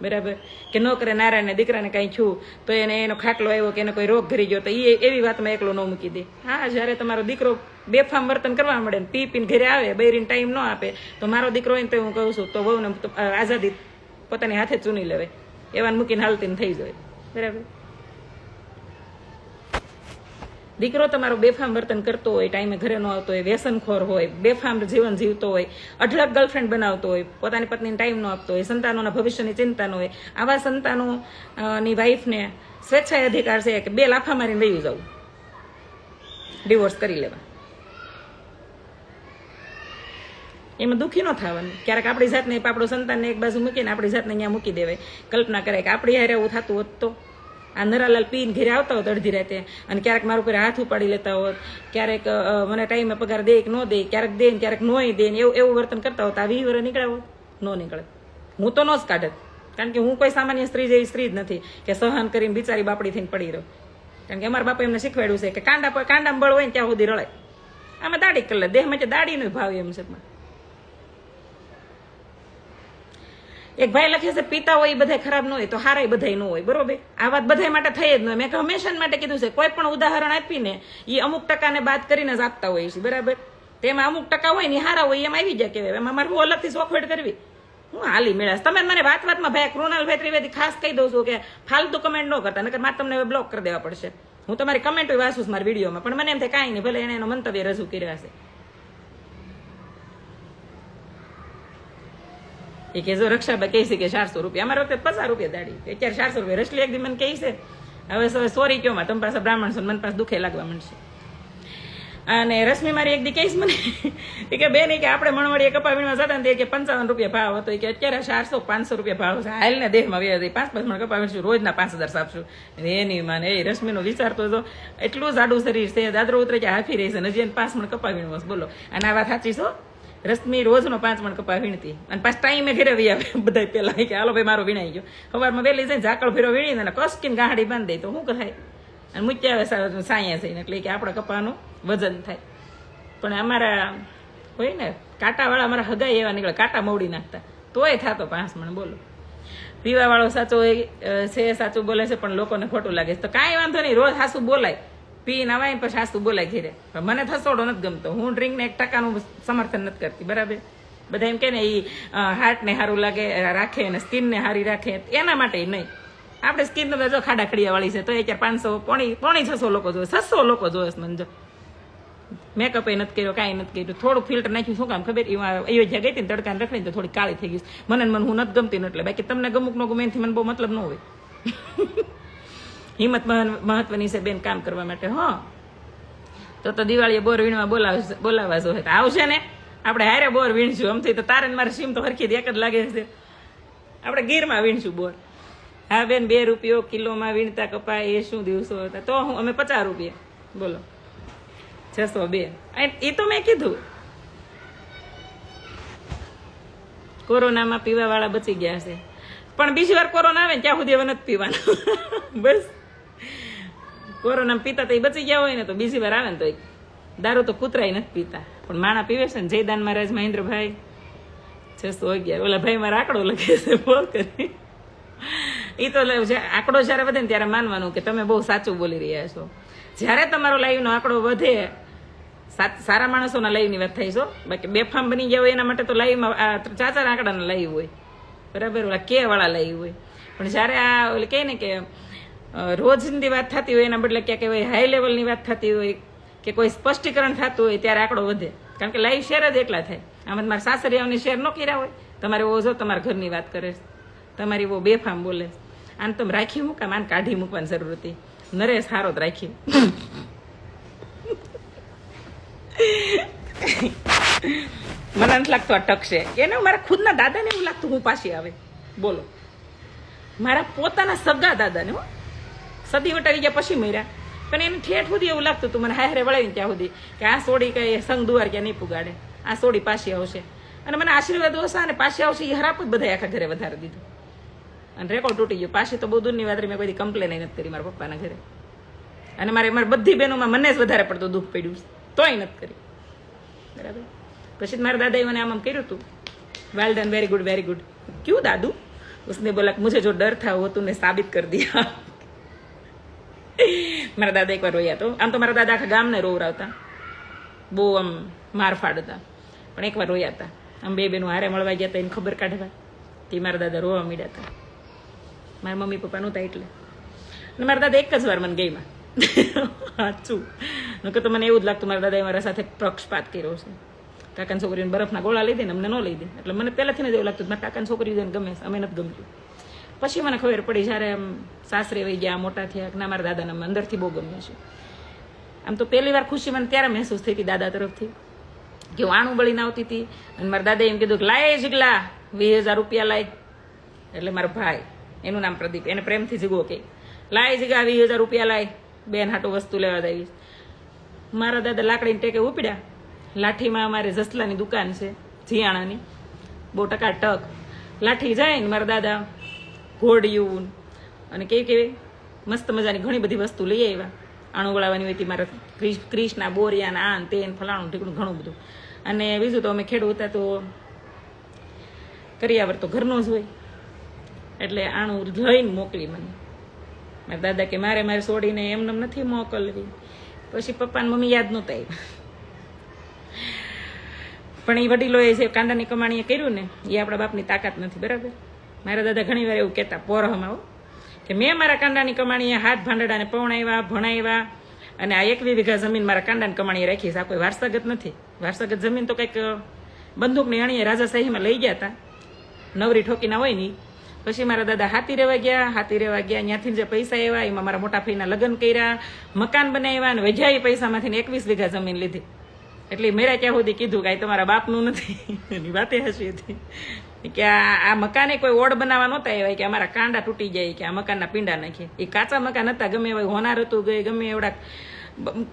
બરાબર. કે ન કરે નારાયણને દીકરાને કાંઈ થયું તો એને એનો ખાટલો આવ્યો કે એને કોઈ રોગ ઘરી ગયો તો એ એવી વાતમાં એકલો ન મૂકી દે. હા, જ્યારે તમારો દીકરો બેફામ વર્તન કરવા મળે ને પી પીને ઘરે આવે, બૈરીને ટાઈમ ન આપે, તો મારો દીકરો હોય તો હું કહું છું તો બહુને આઝાદી પોતાની હાથે ચૂની લેવાય, એવાને મૂકીને હાલતીને થઈ જાય. બરાબર. દીકરો તમારો બેફામ વર્તન કરતો હોય, ટાઈમે ઘરે ન આવતો હોય, વ્યસનખોર હોય, બેફામ જીવન જીવતો હોય, અઢળક ગર્લફ્રેન્ડ બનાવતો હોય, પોતાની પત્નીને ટાઈમ ન આપતો હોય, સંતાનોના ભવિષ્યની ચિંતા ન હોય, આવા સંતાનોની વાઈફને સ્વેચ્છાએ અધિકાર છે કે 2 લાફા મારીને વયું જવું, ડિવોર્સ કરી લેવા. એમાં દુઃખી ન થવાનું. ક્યારેક આપણી જાતને આપણું સંતાનને એક બાજુ મૂકીને આપણી જાતને અહીંયા મૂકી દેવાય. કલ્પના કરે કે આપણી હારે એવું થતું હોત તો આ નરાલાલ પીને ઘરે આવતા હોત અડધી રાતે અને ક્યારેક મારું ઉપર હાથ ઉપાડી લેતા હોત, ક્યારેક મને ટાઈમે પગાર દે કે ન દે, ક્યારેક દે ને ક્યારેક નોય દે ને એવું વર્તન કરતા હોત, આ 20 વર્ષ નીકળ્યા હોત? ન નીકળે. હું તો ન જ કાઢત. કારણ કે હું કોઈ સામાન્ય સ્ત્રી જેવી સ્ત્રી જ નથી કે સહન કરીને બિચારી બાપડી થઈને પડી રહ્યો. કારણ કે અમારા બાપા એમને શીખવાડ્યું છે કે કાંડામાં બળ હોય ને ત્યાં સુધી રળે. આમાં દાડી કરી લે, દેહમાં દાડીનો ભાવ એમ છે. એક ભાઈ લખે છે પિતા હોય એ બધા ખરાબ ન હોય તો હારાય બધા ન હોય. બરોબર. આ વાત બધા માટે થઈ જ ન હોય. મેં હંમેશા માટે કીધું છે કોઈ પણ ઉદાહરણ આપીને એ અમુક ટકાને બાદ કરીને જ આપતા હોય છે. બરાબર. તેમાં અમુક ટકા હોય ને હારા હોય એમ આવી જાય કહેવાય. એમાં મારે હું અલગથી સોખવટ કરવી, હું હાલી મેળાશ. તમે મને વાતમાં ભાઈ કૃણાલભાઈ ત્રિવેદી ખાસ કહી દઉં છું કે ફાલતુ કમેન્ટ ન કરતા, નકર મારે તમને બ્લોક કરી દેવા પડશે. હું તમારી કમેન્ટ વાંચું છું મારી વિડીયોમાં, પણ મને એમ થાય કાંઈ નહીં, ભલે એને એનો મંતવ્ય રજૂ કર્યા છે. એ કે જો રક્ષાબા કહે છે કે 400 રૂપિયા, અમારા વખતે 50 રૂપિયા દાડી, અત્યારે 400 રૂપિયા. રસલી એક દી મને કહે છે હવે સોરી કયો માં તમે પાસે બ્રાહ્મણ છો, મને પાસે દુખે લાગવા માંડશે. અને રશ્મિ મારી એક દી કહીશ મને એ કે બેન કે આપણે મણવડીએ કપા વીણવા જતા ને કે 55 રૂપિયા ભાવ હતો કે અત્યારે 400-500 રૂપિયા ભાવ છે. હાલ ને દેહમાં વ્યા 5 મણ કપા વીણશું, રોજના 5000 સાપશું. એની માને એ રશ્મિનો વિચારતો તો એટલું જાડું શરીર છે, દાદરો ઉતરે કે હાફી રહી છે ને હજી 5 મણ કપા વીણવો છે. બોલો. અને આ વાત સાચી છો, રશ્મિ રોજનો 5 મણ કપા વીણતી અને પાછ ટાઈમે ઘરે વી આવે બધા પેલા કે હાલો ભાઈ મારો વીણાઈ ગયો. સવારમાં વહેલી જઈને ઝાકળ ફેરો વીણીને અને કસકીને ગાંડી બાંધી દે તો શું થાય, અને મૂક્યા આવે સાયા થઈને એટલે કે આપણા કપાનું વજન થાય. પણ અમારા હોય ને કાંટાવાળા અમારા હગાઈ એવા નીકળે, કાંટા મોડી નાખતા તોય થતો 5 મણ. બોલો. પીવાવાળો સાચો છે, સાચું બોલે છે, પણ લોકોને ખોટું લાગે છે. તો કાંઈ વાંધો નહીં, રોજ સાસું બોલાય, પી નવાય પછી સાસું બોલાય ઘીરે. પણ મને થસોડો નથી ગમતો. હું ડ્રિંકને 1% સમર્થન નથી કરતી. બરાબર. બધા એમ કે ને એ હાર્ટને સારું લાગે રાખે ને સ્કિનને સારી રાખે, એના માટે નહીં. આપણે સ્કિન તો જો ખાડા ખડિયા વાળી છે તો અત્યારે 500 પોણી 600 લોકો જોવે, 600 લોકો જોવે મને. જો મેકઅપ એ નથી કર્યો, કાંઈ નથી કર્યું, થોડું ફિલ્ટર નાખ્યું. શું કામ ખબર, અયોધ્યા ગઈ હતી ને તડકાને રખડીને તો થોડી કાળી થઈ ગઈ. મને હું નથી ગમતી ને એટલે. બાકી તમને ગમુક ન ગમે એથી મને બહુ મતલબ ન હોય. હિંમત મહત્વની છે બેન કામ કરવા માટે. હા, તો દિવાળીએ બોર વીણવા બોલાવવા જો આવશે ને, આપણે હારે બોર વીણશું. આમથી તો તારે મારે સીમ તો હરખી એક જ લાગે છે. આપણે ગીરમાં વીણશું બોર. હા બેન, 2 રૂપિયો કિલોમાં વીણતા કપા એ શું દિવસો હતા. તો અમે 50 રૂપિયા. બોલો. 602. એ તો મેં કીધું કોરોનામાં પીવા વાળા બચી ગયા છે, પણ બીજી વાર કોરોના આવે ને ત્યાં સુધી હવે નથી પીવાનું. બસ કોરોનામાં પીતા તો એ બચી ગયા હોય ને, તો બીજી વાર આવે ને તો દારૂ તો કૂતરાય નથી પીતા, પણ માણા પીવે છે ને. જયદાન મહારાજ મહેન્દ્રભાઈ 611. ઓલા ભાઈ મારા આંકડો લખે છે, બોલ કરી. એ તો આંકડો જયારે વધે ને ત્યારે માનવાનું કે તમે બહુ સાચું બોલી રહ્યા છો. જયારે તમારો લાઈવનો આંકડો વધે, સારા માણસોના લાઈવની વાત થાય છો. બાકી બેફામ બની ગયા હોય એના માટે તો લાઈવમાં 4 આંકડાના લાઈવ હોય. બરાબર. ઓલા કે વાળા લાઈવ હોય. પણ જયારે આ ઓલે કહે ને કે રોજની વાત થતી હોય એના બદલે ક્યાં કહેવાય હાઈ લેવલની વાત થતી હોય કે કોઈ સ્પષ્ટીકરણ થતું હોય ત્યારે આંકડો વધે. કારણ કે લાઈવ શેર જ એટલા થાય. આમાં મારા સાસરિયાઓની શેર ન કર્યા હોય. તમારે ઓ જો તમારા ઘરની વાત કરે છે, તમારી વો બેફામ બોલે. આને તમે રાખી મૂકામ, આને કાઢી મૂકવાની જરૂર હતી. નરેશ સારો જ રાખી. મને નથી લાગતું આ ટકશે એને. મારા ખુદના દાદાને એવું લાગતું હું પાછી આવે. બોલો. મારા પોતાના સગા દાદાને હો, સદી વટાવી ગયા પછી મર્યા, પણ એને ઠેઠ સુધી એવું લાગતું હતું મને હારે વળાવીને ત્યાં સુધી કે આ સોડી કઈ સંગ દુવાર ક્યાં નહીં પુગાડે, આ સોડી પાછી આવશે. અને મને આશીર્વાદ ઓછા અને પાછી આવશે એ હરાપ જ બધા આખા ઘરે વધારી દીધું. અને રેકોર્ડ તૂટી ગયો. પાછી તો બહુ દૂરની વાત, મેં કોઈ કમ્પ્લેન નથી કરી મારા પપ્પાના ઘરે. અને મારી બધી બહેનોમાં મને જ વધારે પડતું દુઃખ પડ્યું તોય નથી કરી. બરાબર. પછી મારા દાદાએ મને આમ કર્યું હતું, well done, very good, very good. ક્યું દાદુ? उसने बोला मुझे जो डर था वो तूने साबित कर दिया. મારા દાદા એકવાર રોયા. તો આમ તો મારા દાદા આખા ગામને રોવરાવતા, બહુ આમ માર ફાડતા, પણ એકવાર રોયા હતા. આમ બે બેનું હારે મળવા ગયા હતા એને ખબર કાઢવા, તે મારા દાદા રોવા માંડ્યા હતા. મારા મમ્મી પપ્પા નહોતા એટલે. અને મારા દાદા એક જ વાર મને ગઈમાં સાચું નકર તો મને એવું જ લાગતું મારા દાદાએ મારા સાથે પક્ષપાત કર્યો છે. કાકાની છોકરીને બરફના ગોળા લઈ દે ને અમને ન લઈ દે. એટલે મને પહેલાથી જ એવું લાગતું મારા કાકાની છોકરી ગમે છે, અમે નથી ગમતું. પછી મને ખબર પડી જ્યારે આમ સાસરે વહી ગયા, મોટા થયા કે ના મારા દાદાને અંદરથી બહુ ગમે છે. આમ તો પહેલી વાર ખુશી મને ત્યારે મહેસૂસ થઈ હતી દાદા તરફથી કે હું આણું બળીને આવતી હતી. અને મારા દાદાએ એમ કીધું કે લાય જીગલા 20,000 રૂપિયા લાય. એટલે મારો ભાઈ, એનું નામ પ્રદીપ, એને પ્રેમથી જીગો કે લાય જીગા 20,000 રૂપિયા લાય, બેન હાટું વસ્તુ લેવા દાવીશ. મારા દાદા લાકડીને ટેકે ઉપડ્યા. લાઠીમાં અમારે જસલાની દુકાન છે જીયાણાની, બહુ ટકાટક. લાઠી જાય ને મારા દાદા ઘોડિયું અને કેવી મસ્ત મજાની ઘણી બધી વસ્તુ લઈ આવ્યા. આણું વળાવવાની હોય હતી મારા ક્રિષ્ના બોરિયાના આન તેન ફલાણું ઢીકણું ઘણું બધું. અને બીજું તો અમે ખેડૂત હતા તો કરિયાવર તો ઘરનો જ હોય એટલે આણું લઈને મોકલી મને. મારા દાદા કે મારે છોડીને એમને નથી મોકલવી. પછી પપ્પાને મમ્મી યાદ નહોતા આવ્યા, પણ એ વડીલોએ જે કાંદાની કમાણીએ કર્યું ને એ આપણા બાપની તાકાત નથી. બરાબર. મારા દાદા ઘણી વાર એવું કહેતા પોરહમાં કે મેં મારા કાંડાની કમાણીએ હાથ ભાંડડાને પવણાવ્યા, ભણાવ્યા, અને આ 21 વીઘા જમીન મારા કાંડાની કમાણીએ રાખી છે. આ કોઈ વારસાગત નથી. વારસાગત જમીન તો કંઈક બંદૂકની અણીએ રાજાશાહીમાં લઈ ગયા હતા, નવરી ઠોકીના હોય ને પછી મારા દાદા હાથી રહેવા ગયા ત્યાંથી જે પૈસા આવ્યા એમાં મારા મોટા ભાઈના લગ્ન કર્યા, મકાન બનાવ્યા અને વજાઈ પૈસામાંથી 21 વીઘા જમીન લીધી. એટલે મેરા ક્યાં સુધી કીધું કે તમારા બાપનું નથી. એની વાતે હસી હતી કે આ મકાને કોઈ ઓડ બનાવવા નહોતા આવ્યા કે અમારા કાંડા તૂટી જાય કે આ મકાનના પીંડા નાખીએ. એ કાચા મકાન હતા, ગમે એવા હોનાર હતું, ગમે એવડા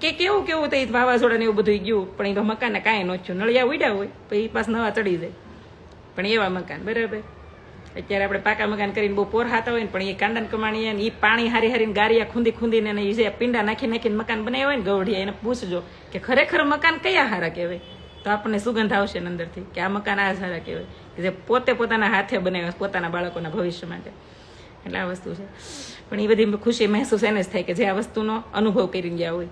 કે કેવું થઈ વાવાઝોડા ને એવું બધું ગયું, પણ એ મકાનને કાંઈ ન થયું. નળિયા ઉડ્યા હોય તો એ પાસ નવા ચડી જાય, પણ એવા મકાન બરાબર. અત્યારે આપણે પાકા મકાન કરીને બહુ પોર હાતા હોય ને, પણ એ કાંડા કમાણીએ ને એ પાણી હારીને ગારિયા ખૂંદીને એ જે પીંડા નાખીને મકાન બનાવ્યા હોય ને ગવડિયા, એને પૂછજો કે ખરેખર મકાન કયા હારા કહેવાય, તો આપણને સુગંધ આવશે અંદરથી કે આ મકાન આ સારા કહેવાય, કે જે પોતે પોતાના હાથે બનાવ્યા પોતાના બાળકોના ભવિષ્ય માટે. એટલે આ વસ્તુ છે. પણ એ બધી ખુશી મહેસૂસ એને જ થાય કે જે આ વસ્તુનો અનુભવ કરીને ગયા હોય.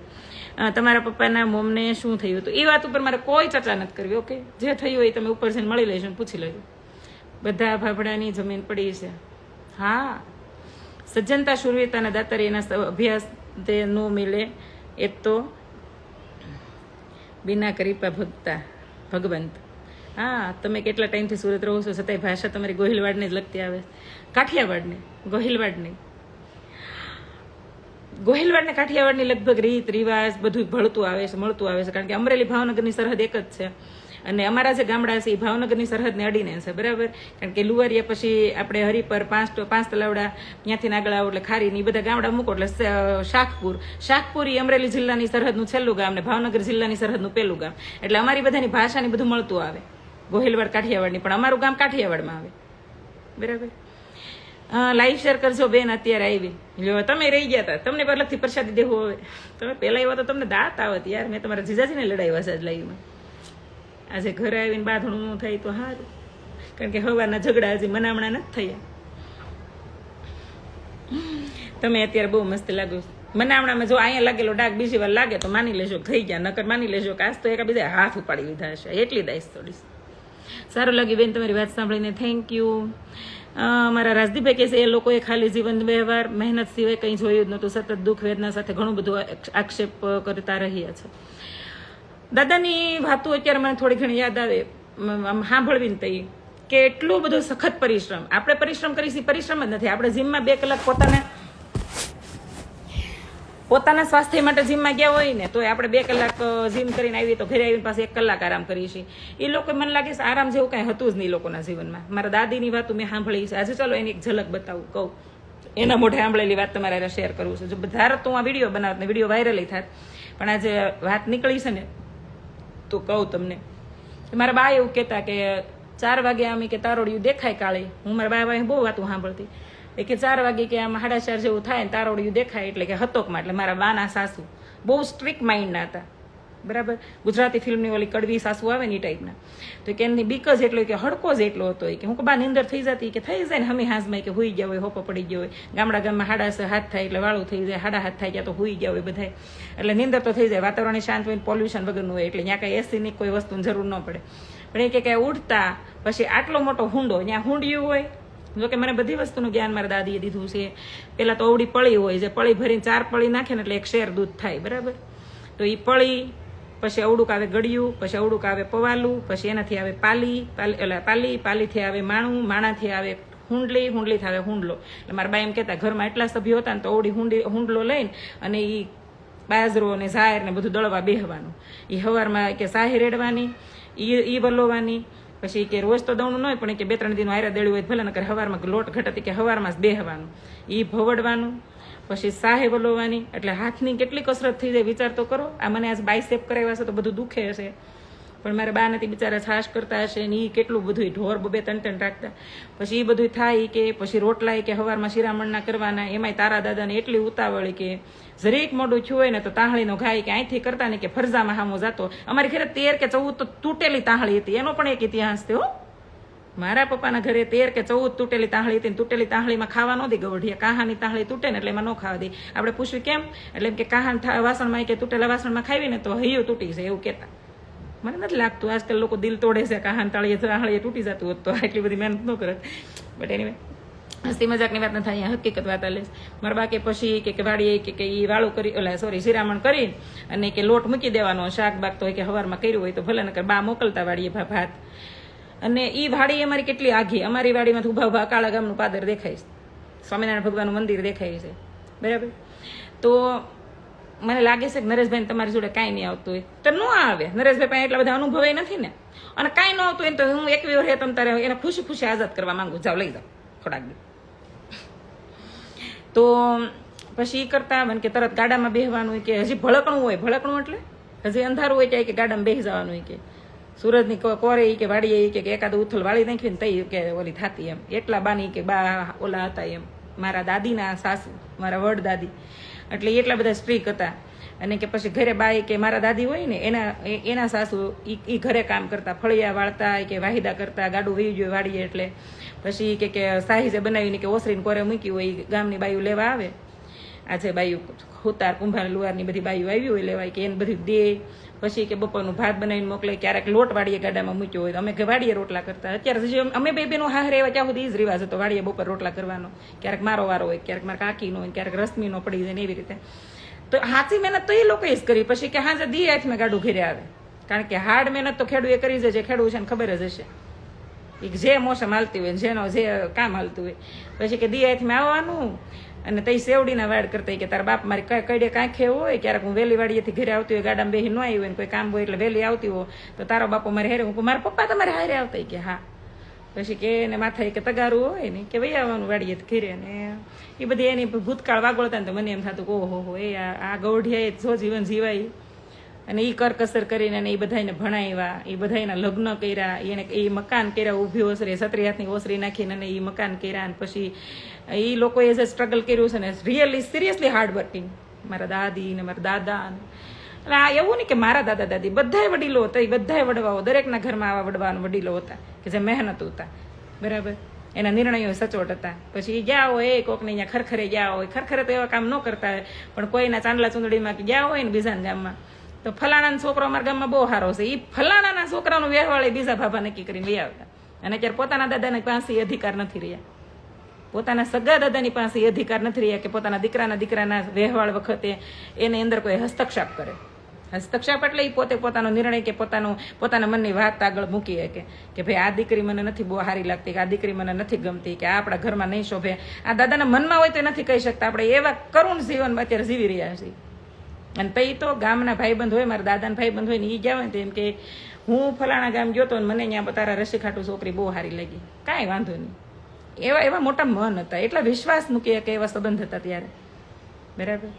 તમારા પપ્પાના મોમને શું થયું હતું એ વાત ઉપર મારે કોઈ ચર્ચા નથી કરવી. ઓકે, જે થયું હોય તમે ઉપર જઈને મળી લેજો, પૂછી લેજો. બધા ભાભડાની જમીન પડી છે. હા, સજ્જનતા, શૂરવીરતાના દાતારી એના અભ્યાસ તે નો મિલે એ તો બિના કૃપા ભગવંત. હા, તમે કેટલા ટાઈમથી સુરત રહો છો છતાંય ભાષા તમારી ગોહિલવાડને જ લગતી આવે. કાઠિયાવાડને, ગોહિલવાડની કાઠિયાવાડની લગભગ રીત રિવાજ બધું મળતું આવે છે. કારણ કે અમરેલી ભાવનગરની સરહદ એક જ છે અને અમારા જે ગામડા છે એ ભાવનગરની સરહદને અડીને છે બરાબર. કારણ કે લુવારિયા પછી આપણે હરિપર, પાંચ તલાવડા, ત્યાંથી આગળ આવો એટલે ખારી ની બધા ગામડા મૂકો એટલે શાકપુર એ અમરેલી જિલ્લાની સરહદનું છેલ્લું ગામ ને ભાવનગર જિલ્લાની સરહદનું પહેલું ગામ. એટલે અમારી બધાની ભાષાની બધું મળતું આવે. ગોહિલવાડ કાઠિયાવાડની, પણ અમારું ગામ કાઠિયાવાડમાં આવે બરાબર. લાઈવ શેર કરજો બેન, અત્યારે આવી જો તમે રહી ગયા હતા, તમને અલગથી પ્રસાદી દેવું હવે. તમે પહેલા આવ્યા તો તમને દાંત આવત યાર. મેં તમારા જીજાજીને લડાવ્યા છે લાઈવમાં. આજે ઘરે આવીને બાંધણું ન થાય તો સારું, કારણ કે હવાના ઝઘડા હજી મનામણા નથી થયા. તમે અત્યારે બહુ મસ્ત લાગો. મનામણામાં જો અહીંયા લાગેલો ડાઘ બીજી વાર લાગે તો માની લેજો થઈ ગયા, નકર માની લેજો કે આજ તો એક બીજા હાથ ઉપાડી લીધા હશે. એટલી દાઈશ થોડીશ. સારું લાગ્યું બેન તમારી વાત સાંભળીને, થેન્ક યુ. મારા રાજદીપભાઈ કહે છે એ લોકોએ ખાલી જીવન વ્યવહાર મહેનત સિવાય કંઈ જોયું જ નહોતું, સતત દુઃખ વેદના સાથે ઘણું બધું આક્ષેપ કરતા રહ્યા છે. દાદાની વાતો અત્યારે મને થોડી ઘણી યાદ આવે સાંભળવી ને તઈ કે એટલું બધું સખત પરિશ્રમ આપણે પરિશ્રમ કરીશું. પરિશ્રમ જ નથી, આપણે જીમમાં 2 કલાક પોતાના સ્વાસ્થ્ય માટે જીમમાં ગયા હોય ને તો આપણે 2 કલાક જીમ કરીને આવીએ તો ઘરે આવીને પાસે 1 કલાક આરામ કરીએ છીએ. એ લોકો મને લાગે છે આરામ જેવું કાંઈ હતું જ નહીં લોકોના જીવનમાં. મારા દાદીની વાતો મેં સાંભળી છે. આજે ચાલો એની એક ઝલક બતાવું, કહું એના મોઢે સાંભળેલી વાત તમારે શેર કરવું છે. જો ધારો તો હું આ વિડીયો બનાવત ને વિડીયો વાયરલ થાત, પણ આજે વાત નીકળી છે ને તો કહું તમને. મારા બા એવું કહેતા કે 4 વાગે આમ કે તારોડિયું દેખાય કાળી. હું મારા બા બહુ વાતું સાંભળતી કે 4 વાગે કે આમ 4:30 જેવું થાય ને તારોડિયું દેખાય એટલે કે હતોકમાં. એટલે મારા બાના સાસુ બહુ સ્ટ્રિક્ટ માઇન્ડના હતા બરાબર. ગુજરાતી ફિલ્મની ઓલી કડવી સાસુ આવે ને એ ટાઈપના. તો કે એમની બીક જ એટલો કે હડકો જ એટલો હતો કે હું બા નીંદર થઈ જતી કે થઈ જાય ને હમી હાંસમાં કે હુઈ ગયા હોય, હોપો પડી ગયો હોય. ગામમાં 7:30 થાય એટલે વાળું થઈ જાય, 7:30 થાય ત્યાં તો હુઈ ગયા હોય બધા. એટલે નીંદર તો થઈ જાય, વાતાવરણ શાંત હોય, પોલ્યુશન વગરનું હોય એટલે ત્યાં કાંઈ એસીની કોઈ વસ્તુની જરૂર ન પડે. પણ એ કે કાંઈ ઉઠતા પછી આટલો મોટો હુંડો ત્યાં હુંડિયું હોય. જોકે મને બધી વસ્તુનું જ્ઞાન મારા દાદીએ દીધું છે. પેલા તો અવડી પળી હોય, જે પળી ભરીને 4 પળી નાખે ને એટલે 1 શેર દૂધ થાય બરાબર. તો એ પળી પછી અવડુંક આવે ગળ્યું, પછી અવડુંક આવે પવાલું, પછી એનાથી આવે પાલીથી આવે માણું, માણાથી આવે હુંડલીથી આવે હુંડલો. એટલે મારા બા એમ કહેતા ઘરમાં એટલા સભ્યો હતા ને તો અવડી હુંડલો લઈને અને એ બાજરો ને ઝાયર ને બધું દળવા બેહવાનું. એ સવારમાં કે સાહી રેડવાની, એ વલોવાની. પછી કે રોજ તો દવણું ન હોય પણ કે 2-3 દિન હારે દેડ્યું હોય ભલે નકર સવારમાં લોટ ઘટતી કે સવારમાં જ બેહવાનું, એ ભવડવાનું, પછી સાહે વલોવાની. એટલે હાથની કેટલી કસરત થઈ જાય વિચાર તો કરો. આ મને આજ બાયસેપ કરાવ્યા છે તો બધું દુખે હશે, પણ મારા બા નથી બિચારા છાશ કરતા હશે ને એ કેટલું બધું ઢોર 2-3 રાખતા. પછી એ બધું થાય કે પછી રોટલા કે સવારમાં શિરામણના કરવાના. એમાંય તારા દાદાને એટલી ઉતાવળી કે જરીક મોડું થયું હોય ને તો તાહળીનો ઘાય કે અહીંથી કરતા ને કે ફરજામાં હામો જાતો. અમારી ઘરે 13 કે 14 તો તૂટેલી તાહળી હતી, એનો પણ એક ઇતિહાસ થયો. મારા પપ્પાના ઘરે 13 કે 14 તૂટેલી તાહળી હતી. તૂટેલી તાહળીમાં ખાવા ન દે ગવઢિયા. કાહાની તાહળી તૂટે ને એટલે એમાં ન ખાવા દે. આપણે પૂછ્યું કેમ, એટલે એમ કે કાહાન વાસણમાં કે તૂટેલા વાસણમાં ખાવી ને તો હૈયું તૂટી જાય એવું કહેતા. મને નથી લાગતું આજકાલ લોકો દિલ તોડે છે કાહાન તાળીએ તૂટી જતું હોત તો એટલી બધી મહેનત ન કરે. બટ એની હસતી મજાકની વાત ન થાય, અહીંયા હકીકત વાત આલે. મારા બા કે પછી કે વાડીએ કે એ વાળું કરી શિરામણ કરી અને કે લોટ મૂકી દેવાનો. શાક બાક તો કે સવારમાં કર્યું હોય તો ભલે નકર બા મોકલતા વાડીએ ભાત. અને એ વાડી અમારી કેટલી આઘી, અમારી વાડીમાંથી ઊભા ઊભા કાળા ગામનું પાદર દેખાય છે, સ્વામિનારાયણ ભગવાનનું મંદિર દેખાય છે, બરાબર. તો મને લાગે છે કે નરેશભાઈ તમારી જોડે કાંઈ નહીં આવતું હોય તો ન આવે. નરેશભાઈ પાસે એટલા બધા અનુભવે નથી ને, અને કાંઈ ન આવતું હોય તો હું 21 વર્ષે તમ તારે એને ખુશી ખુશી આઝાદ કરવા માંગુ, જાઓ લઈ જાઓ થોડાક દી. તો પછી એ કરતા મને કે તરત ગાડામાં બેસવાનું હોય, કે હજી ભળકણું હોય, ભળકણું એટલે હજી અંધારું હોય ત્યાં કે ગાડામાં બેસી જવાનું હોય, કે સૂરજની કોરે કે વાડીએ કે એકાદ ઉથલ વાળી નાખી ને તઈ કે ઓલી થાતી એમ. એટલા બાની કે બા ઓલા હતા એમ, મારા દાદીના સાસુ, મારા વડ દાદી, એટલે એટલા બધા સ્ટ્રીક હતા. અને કે પછી ઘરે બાઈ કે મારા દાદી હોય ને એના સાસુ એ ઘરે કામ કરતા, ફળિયા વાળતા કે વાહિદા કરતા, ગાડું વહી ગયું વાડીએ. એટલે પછી કે સાહીજે બનાવીને કે ઓસરીને કોરે મૂકી હોય, ગામની બાયું લેવા આવે. આજે બાયું હુતાર કુંભાર લુહારની બધી બાયું આવી હોય લેવાય, કે એને બધું દે. પછી કે બપોરનું ભાત બનાવીને મોકલે, ક્યારેક લોટ વાડીએ ગાડામાં મૂક્યો હોય તો અમે વાડીએ રોટલા કરતા. અત્યારે અમે બે બેનો હારે એવા ત્યાં સુધી જ રિવાજ હતો વાડીએ બપોર રોટલા કરવાનો. ક્યારેક મારો વારો હોય, ક્યારેક મારા કાકીનો હોય, ક્યારેક રશ્મિનો પડી જાય ને એવી રીતે. તો હાચી મહેનત તો એ લોકોએ જ કરી. પછી કે હાજે દી હાથમાં ગાડું ઘેરે આવે, કારણ કે હાર્ડ મહેનત તો ખેડૂએ કરી છે, જે ખેડૂત છે ને ખબર જ હશે, જે મોસમ હાલતી હોય, જેનો જે કામ હાલતું હોય. પછી કે દી હાથમાં આવવાનું, અને તઈ સેવડીના વાડ કરતા કે તારા બાપ મારી કડે કાંખે હોય. ક્યારેક હું વહેલી વાડીએથી ઘરે આવતી હોય, ગાડામાં બેસી ન આવી હોય ને કોઈ કામ હોય એટલે વહેલી આવતી હોય, તો તારો બાપો મારે હારે, હું મારા પપ્પા તમારે હારે આવતા કે હા. પછી કે એને માથા કે તગારું હોય ને કે વહી આવવાનું વાડીએથી ઘરે. ને એ બધી એની ભૂતકાળ વાગોળતા ને તો મને એમ થતું કે ઓહો એ આ ગૌઢિયાએ જો જીવન જીવાય. અને એ કરકસર કરીને એ બધાને ભણાવ્યા, એ બધાના લગ્ન કર્યા, એને એ મકાન કર્યા, ઊભી ઓસરી, સત્રી હાથની ઓસરી નાખીને અને એ મકાન કર્યા. અને પછી એ લોકોએ જે સ્ટ્રગલ કર્યું છે ને, રિયલી સિરિયસલી હાર્ડ વર્કિંગ, મારા દાદી ને મારા દાદા. એટલે આ એવું નહીં કે મારા દાદા દાદી, બધાય વડીલો હતા, એ બધાય વડવાઓ, દરેકના ઘરમાં આવા વડવાના વડીલો હતા કે જે મહેનત હતા, બરાબર. એના નિર્ણયો સચોટ હતા. પછી એ ગયા હોય કોકને અહીંયા ખરખરે ગયા હોય, ખરખરે તો એવા કામ ન કરતા હોય, પણ કોઈના ચાંદલા ચૂંદડીમાં ગયા હોય ને બીજાના ગામમાં, તો ફલાણાનો છોકરો અમારા ગામમાં બહુ સારો છે, એ ફલાણાના છોકરાનું વ્યવહાર બીજા ભાભા નક્કી કરીને લઈ આવતા. અને અત્યારે પોતાના દાદાની પાસે અધિકાર નથી રહ્યા, પોતાના સગા દાદાની પાસે અધિકાર નથી રહ્યા કે પોતાના દીકરાના વ્યવહાર વખતે એની અંદર કોઈ હસ્તક્ષેપ કરે. હસ્તક્ષેપ એટલે એ પોતે પોતાનો નિર્ણય કે પોતાના મનની વાત આગળ મૂકી શકે કે ભાઈ આ દીકરી મને નથી બહુ સારી લાગતી, કે આ દીકરી મને નથી ગમતી, કે આ આપણા ઘરમાં નહીં શોભે. આ દાદાના મનમાં હોય તો નથી કહી શકતા. આપણે એવા કરુણ જીવનમાં અત્યારે જીવી રહ્યા છીએ. અને પછી તો ગામના ભાઈબંધ હોય, મારા દાદાના ભાઈબંધ હોય ને એ ગયા હોય ને તો એમ કે હું ફલાણા ગામ ગયો તો મને અહીંયા તારા રસી ખાટું છોકરી બહુ સારી લાગી, કાંઈ વાંધો નહીં. એવા મોટા મન હતા, એટલા વિશ્વાસ મૂકી કે એવા સંબંધ હતા ત્યારે, બરાબર.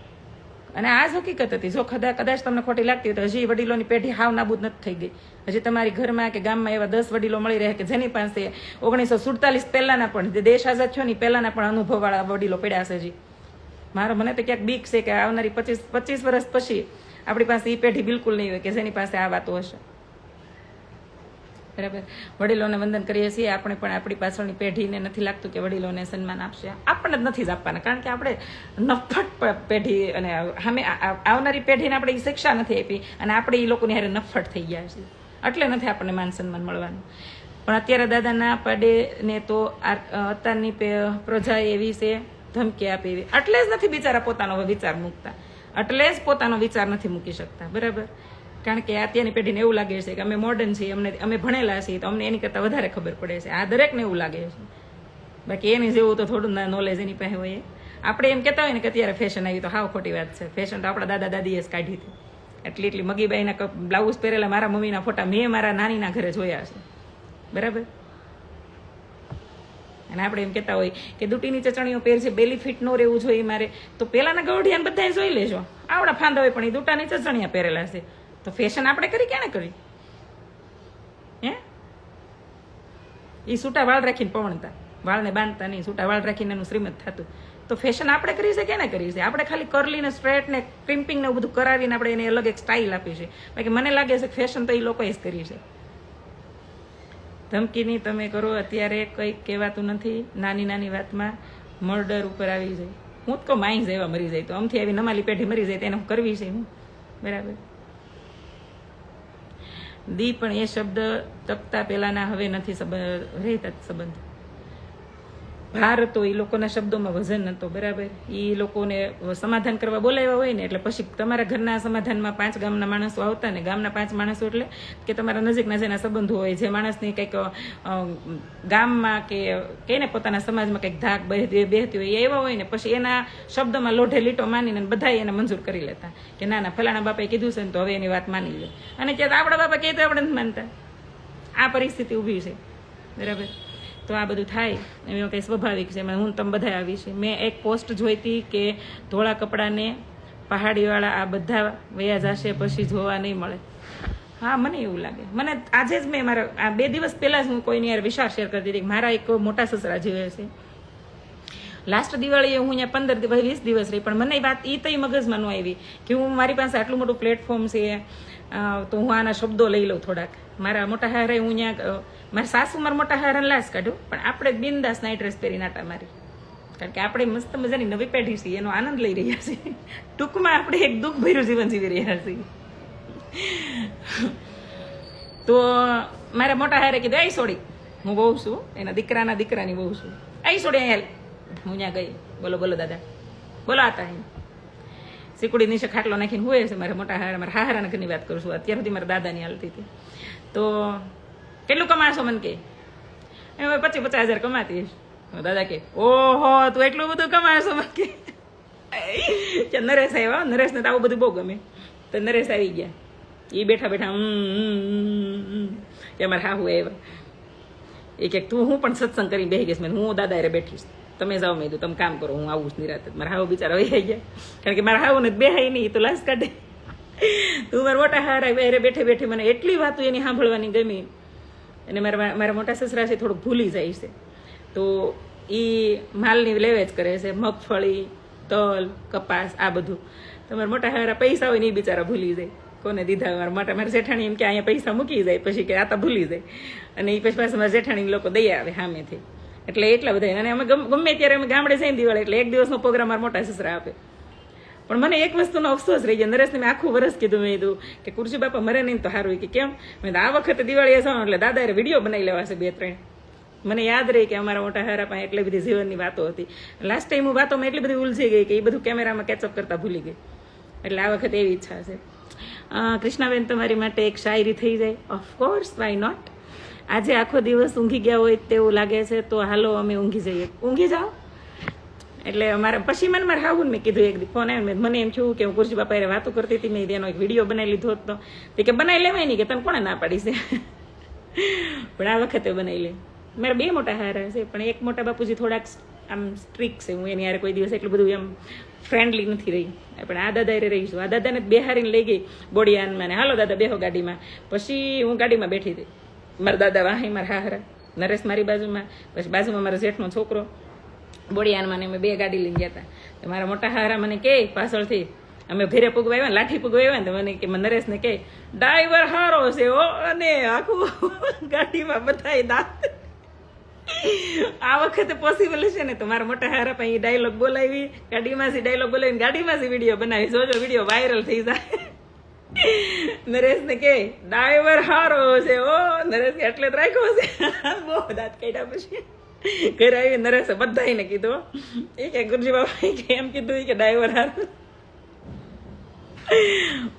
અને આ જ હકીકત હતી. જો કદાચ તમને ખોટી લાગતી હોય તો હજી વડીલોની પેઢી હાવ નાબૂદ નથી થઈ ગઈ. હજી તમારી ઘરમાં કે ગામમાં એવા 10 વડીલો મળી રહે કે જેની પાસે 1947 પહેલાના પણ, દેશ આઝાદ થયો ને પહેલાના પણ અનુભવવાળા વડીલો પડ્યા છે. હજી મને તો ક્યાંક બીક છે કે આવનારી 25 વર્ષ પછી આપણી પાસે એ પેઢી બિલકુલ નહીં હોય કે જેની પાસે આ વાતો હશે, બરાબર. વડીલોને વંદન કરીએ છીએ આપણે, પણ આપણી પાછળની પેઢીને નથી લાગતું કે વડીલોને સન્માન આપશે. આપણને જ નથી જ આપવાના, કારણ કે આપણે નફ્ફટ પેઢી અને સામે આવનારી પેઢીને આપણે એ શિક્ષા નથી આપી, અને આપણે એ લોકોની હારે નફ્ફટ થઈ ગયા છીએ, એટલે નથી આપણને માન સન્માન મળવાનું. પણ અત્યારે દાદા ના પાડે ને તો અત્યારની પ્રજા એવી છે, ધમકી આપી એવી, એટલે જ નથી બિચારા પોતાનો વિચાર મૂકતા, એટલે જ પોતાનો વિચાર નથી મૂકી શકતા, બરાબર. કારણ કે અત્યારની પેઢીને એવું લાગે છે કે અમે મોડર્ન છીએ, અમે ભણેલા છીએ, તો અમને એની કરતાં વધારે ખબર પડે છે. આ દરેકને એવું લાગે છે. બાકી એની જેવું તો થોડું નોલેજ એની પાસે હોય. આપણે એમ કહેતા હોય ને કે અત્યારે ફેશન આવી, તો હાવ ખોટી વાત છે. ફેશન તો આપણા દાદા દાદીએ જ કાઢી હતી. એટલી મગીબાઈના બ્લાઉઝ પહેરેલા મારા મમ્મીના ફોટા મેં મારા નાનીના ઘરે જોયા છે, બરાબર. અને આપણે એમ કહેતા હોય કે દૂટીની ચચણીઓ પહેરશે, બેલી ફિટ ન રહેવું જોઈએ મારે, તો પેલાના ગૌઢિયાને બધાને જોઈ લેજો, આવડા ફાંદા હોય પણ એ દૂટાની ચચણીયા પહેરેલા છે. તો ફેશન આપણે કરી ક્યાં કરી? હે, એ છૂટા વાળ રાખીને પવણતા, વાળને બાંધતા નહીં, છૂટા વાળ રાખીને એનું શ્રીમત થતું. તો ફેશન આપણે કરી છે ક્યાં કરી છે? આપણે ખાલી કરલી ને સ્ટ્રેટ ને ક્રિમ્પિંગ ને બધું કરાવીને આપણે એને અલગ એક સ્ટાઇલ આપી છે. બાકી મને લાગે છે કે ફેશન તો એ લોકોએ જ કરી છે. ધમકીની તમે કરો, અત્યારે કંઈ કહેવાતું નથી. નાની નાની વાતમાં મર્ડર ઉપર આવી જાય. હું જ કહું માઈ જ એવા મરી જાય, તો આમથી આવી નમાલી પેઢી મરી જાય તો એને કરવી છે હું, બરાબર. દી પણ એ શબ્દ તપતા પહેલાના હવે નથી રહેતા સંબંધ. ભાર હતો, એ લોકોના શબ્દોમાં વજન હતો, બરાબર. એ લોકોને સમાધાન કરવા બોલાવ્યા હોય ને, એટલે પછી તમારા ઘરના સમાધાનમાં 5 ગામના માણસો આવતા ને, ગામના 5 માણસો એટલે કે તમારા નજીકના જેના સંબંધો હોય, જે માણસની કંઈક ગામમાં કે ને પોતાના સમાજમાં કંઈક ધાક બેહતી હોય એવા હોય ને, પછી એના શબ્દમાં લોઢે લીટો માનીને બધા એને મંજૂર કરી લેતા કે ના ના ફલાણા બાપાએ કીધું છે ને તો હવે એની વાત માની લે. અને ક્યાંક આપણા બાપા કહે તો આપણે નથી માનતા. આ પરિસ્થિતિ ઊભી છે, બરાબર. તો આ બધું થાય એમાં કંઈ સ્વાભાવિક છે. હું તમે બધા આવી છે. મેં એક પોસ્ટ જોઈતી કે ધોળા કપડાને પહાડીવાળા આ બધા વયા જશે પછી જોવા નહીં મળે. હા, મને એવું લાગે. મને આજે જ મેં મારા આ 2 દિવસ પહેલાં જ હું કોઈની યાર વિચાર શેર કરતી હતી કે મારા એક મોટા સસરા જીવે છે. લાસ્ટ દિવાળીએ હું અહીંયા 15 દિવસ 20 દિવસ રહી, પણ મને એ વાત એ તો મગજમાં ન આવી કે હું મારી પાસે આટલું મોટું પ્લેટફોર્મ છે તો હું આના શબ્દો લઈ લઉં થોડાક. મારા મોટા હારે હું અહીંયા મારા સાસુ મારા મોટા હારાને લાશ કાઢ્યું, પણ આપણે બિંદાસ નાઇટ ડ્રેસ પહેરીને આટા મારી, કારણ કે આપણે મસ્ત મજાની નવી પેઢી છીએ, એનો આનંદ લઈ રહ્યા છીએ. ટૂંકમાં આપણે એક દુઃખ ભર્યું જીવન જીવી રહ્યા છીએ. તો મારા મોટા હારે કીધું આઈ સોડી, હું બહુ છું, એના દીકરાના દીકરાની બહુ છું, આઈ સોડી અહીંયા. હું ત્યાં ગઈ, બોલો બોલો દાદા, બોલો આતા અહીં સિકુડી નીચે ખાટલો નાખીને હોય છે. મારા મોટા હારા મારા હારાના ઘરની વાત કરું છું, અત્યાર સુધી મારા દાદાની હાલતી હતી. તો કેટલું કમાશો મને કે? 25,000 કમાતી હશે. દાદા કે ઓહો તું એટલું બધું કમાશો મને કે? નરેશ આવ્યા, નરેશને તો આવું બધું બહુ ગમે. તો નરેશ આવી ગયા, એ બેઠા બેઠા કે અમારે હાહુ આવ્યા. એ કે તું હું પણ સત્સંગ કરીને બેસી ગઈશ. હું દાદા હારે બેઠીશ, તમે જાઓ. મેં કીધું તમે કામ કરો, હું આવું જ નિરાતે. મારા હાવ બિચારા વહી ગયા, કારણ કે મારા હાવ ને બેહાય નહીં તો લાશ કાઢે. તું મારા મોટા હારા બેરે બેઠે બેઠે મને એટલી વાતો એની સાંભળવાની ગમી. અને મારા મોટા સસરા છે થોડુંક ભૂલી જાય છે, તો એ માલની લેવેચ કરે છે, મગફળી તલ કપાસ આ બધું. તો મારા મોટા હારા પૈસા હોય ને એ બિચારા ભૂલી જાય કોને દીધા. મારા જેઠાણી એમ કે અહીંયા પૈસા મૂકી જાય, પછી કે આ તો ભૂલી જાય. અને એ પછી પાછા મારા જેઠાણી લોકો દઈ આવે સામેથી. એટલે એટલા બધા. અને અમે ગમે ત્યારે અમે ગામડે જઈને દિવાળી એટલે 1 દિવસનો પ્રોગ્રામ મારા મોટા સસરા આપે. પણ મને એક વસ્તુનો અફસોસ રહી ગયા. નરેશને મેં આખું વર્ષ કીધું, મેં કીધું કે કુરશી બાપા મરે નહીં તો સારું. કે કેમ? મેં આ વખતે દિવાળીએ જવાનું એટલે દાદાએ વિડીયો બનાવી લેવાશે 2-3. મને યાદ રહી કે અમારા મોટા હારા પાસે એટલી બધી જીવનની વાતો હતી. લાસ્ટ ટાઈમ હું વાતોમાં એટલી બધી ઉલઝી ગઈ કે એ બધું કેમેરામાં કેચઅપ કરતા ભૂલી ગઈ. એટલે આ વખતે એવી ઈચ્છા છે. કૃષ્ણાબેન તમારી માટે એક શાયરી થઈ જાય? Of course, why not. આજે આખો દિવસ ઊંઘી ગયા હોય તેવું લાગે છે, તો હાલો અમે ઊંઘી જઈએ. ઊંઘી જાઓ. એટલે અમારા પછી મને મારા હાવું મેં કીધું, એક દી ફોન આવ્યો, મને એમ થયું કે હું કુરશી બાપા વાતો કરતી હતી, મેં એનો એક વિડીયો બનાવી લીધો હતો. તે કે બનાવી લેવાય નહીં, કે તને કોણે ના પાડી છે? પણ આ વખતે બનાવી લે. મારા 2 મોટા હારા છે, પણ એક મોટા બાપુજી થોડાક આમ સ્ટ્રીક છે. હું એની યાર કોઈ દિવસ એટલું બધું એમ ફ્રેન્ડલી નથી રહી. પણ આ દાદા એ રહીશું. આ દાદાને બેહારીને લઈ ગઈ બોડિયાનમાં ને હાલો દાદા બેહો ગાડીમાં. પછી હું ગાડીમાં બેઠી હતી, મારા દાદા વાહી, મારા હારા, નરેશ મારી બાજુમાં, પછી બાજુમાં મારા જેઠનો છોકરો બોડિયાનમાં. અમે 2 ગાડી લઈને ગયા હતા. મારા મોટા હારા મને કે પાછળથી અમે ભેરે પૂગવા આવ્યા ને, લાઠી પૂગવા આવ્યા ને, તો મને કે નરેશને કે ડ્રાઈવર હારો છે હો. અને આખું ગાડીમાં બધાય દાંત. આ વખતે પોસિબલ છે ને તો મારા મોટા હારા પાસે ડાયલોગ બોલાવી, ગાડીમાંથી ડાયલોગ બોલાવીને ગાડીમાંથી વિડીયો બનાવી. જોજો વિડીયો વાયરલ થઈ જાય. નરેશને કે ડ્રાઈવર હારો છે ઓ. નરેશ એટલે જ રાખ્યો છે. બહુ દાંત કાઢ્યા. પછી ઘરે આવી નરેશે બધાને કીધું, એ કે ગુરુજી બાબા કે એમ કીધું કે ડ્રાઈવર હારો.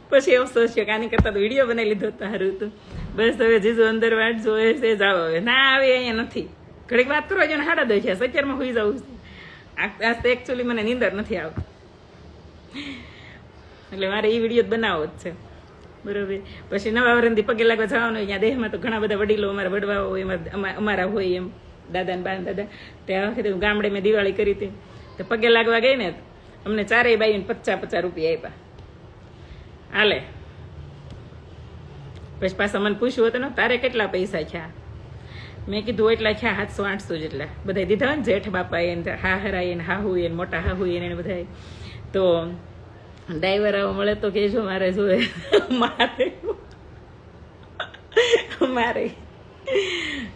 પછી અફસોસ છે કે આની કરતા તો વિડીયો બનાવી લીધો સારું હતું. બસ હવે જીજુ અંદર વાટ જોવે છે, જાવ હવે. ના આવે અહીંયા નથી. ઘડીક વાત કરવા જો ને 10:30 થયા, 11 હોઈ જવું છે. આ તો એકચ્યુઅલી મને નીંદર નથી આવતી, એટલે મારે એ વિડીયો બનાવવો જ છે, બરોબર. પછી નવા વરણથી પગે લાગવા જવાનું હોય. ત્યાં દેહમાં તો ઘણા બધા વડીલો અમારા વડવાઓ હોય, અમારા હોય એમ દાદા ને બા દાદા. ત્યાં વખતે ગામડે મેં દિવાળી કરી હતી, તો પગે લાગવા ગઈ ને અમને 4 બાઈને 50-50 રૂપિયા આપ્યા. હાલે. પછી પાછા મને પૂછ્યું હતું ને તારે કેટલા પૈસા થયા? મેં કીધું એટલા થયા 700-800 જેટલા. બધા દીધા હોય ને, જેઠ બાપા એને, હાહરા એને, હાહુ એને, મોટા હાહુ એને બધા. તો ડ્રાઈવર આવો મળે તો કહેજો મારે જોવે. મારે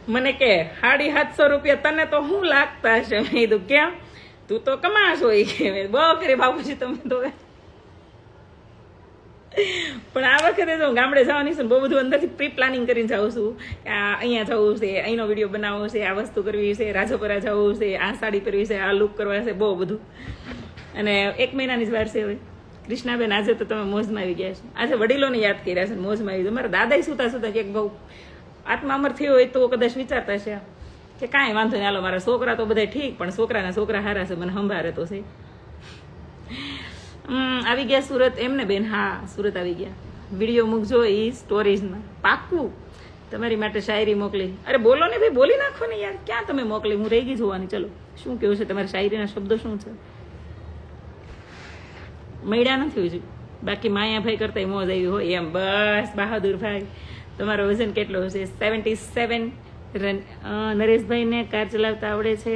મને કે 750 રૂપિયા તને તો શું લાગતા હશે? મેં કીધું કેમ? તું તો કમાશો. એ કે બહુ ફેરે બાપુજી તમે તો પણ આ વખતે તો હું ગામડે જવાની છું, બહુ બધું અંદરથી પ્રી પ્લાનિંગ કરીને જાઉં છું કે અહીંયા જવું છે, અહીંનો વિડીયો બનાવવો છે, આ વસ્તુ કરવી છે, રાજોપરા જવું છે, આ સાડી પહેરવી છે, આ લુક કરવા છે, બહુ બધું. અને 1 મહિનાની જ વાર છે હવે. કૃષ્ણાબેન આજે તો તમે મોજમાં આવી ગયા છો, આજે વડીલોને યાદ કર્યા છે, મોજમાં આવી. મારા દાદા સુતા સુતા કે બહુ આત્મા અમર થયો હોય તો કદાચ વિચારતા છે કે કાંઈ વાંધો નહીં, હાલો મારા છોકરા તો બધા ઠીક, પણ છોકરાના છોકરા હારા છે, મને સંભાળે તો છે. આવી ગયા સુરત એમને બેન? હા, સુરત આવી ગયા. વિડીયો મૂકજો એ સ્ટોરીઝમાં પાક્કું. તમારી માટે શાયરી મોકલી. અરે બોલો ને ભાઈ, બોલી નાખો ને યાર, ક્યાં તમે મોકલી? હું રહી ગઈ જોવાની. ચલો, શું કેવું છે તમારી શાયરીના શબ્દો શું છે? મળ્યા નથી હજુ, બાકી માયાભાઈ કરતા મોજ આવી હોય એમ. બસ બહાદુરભાઈ, તમારો વજન કેટલો હશે? 77. નરેશભાઈને કાર ચલાવતા આવડે છે?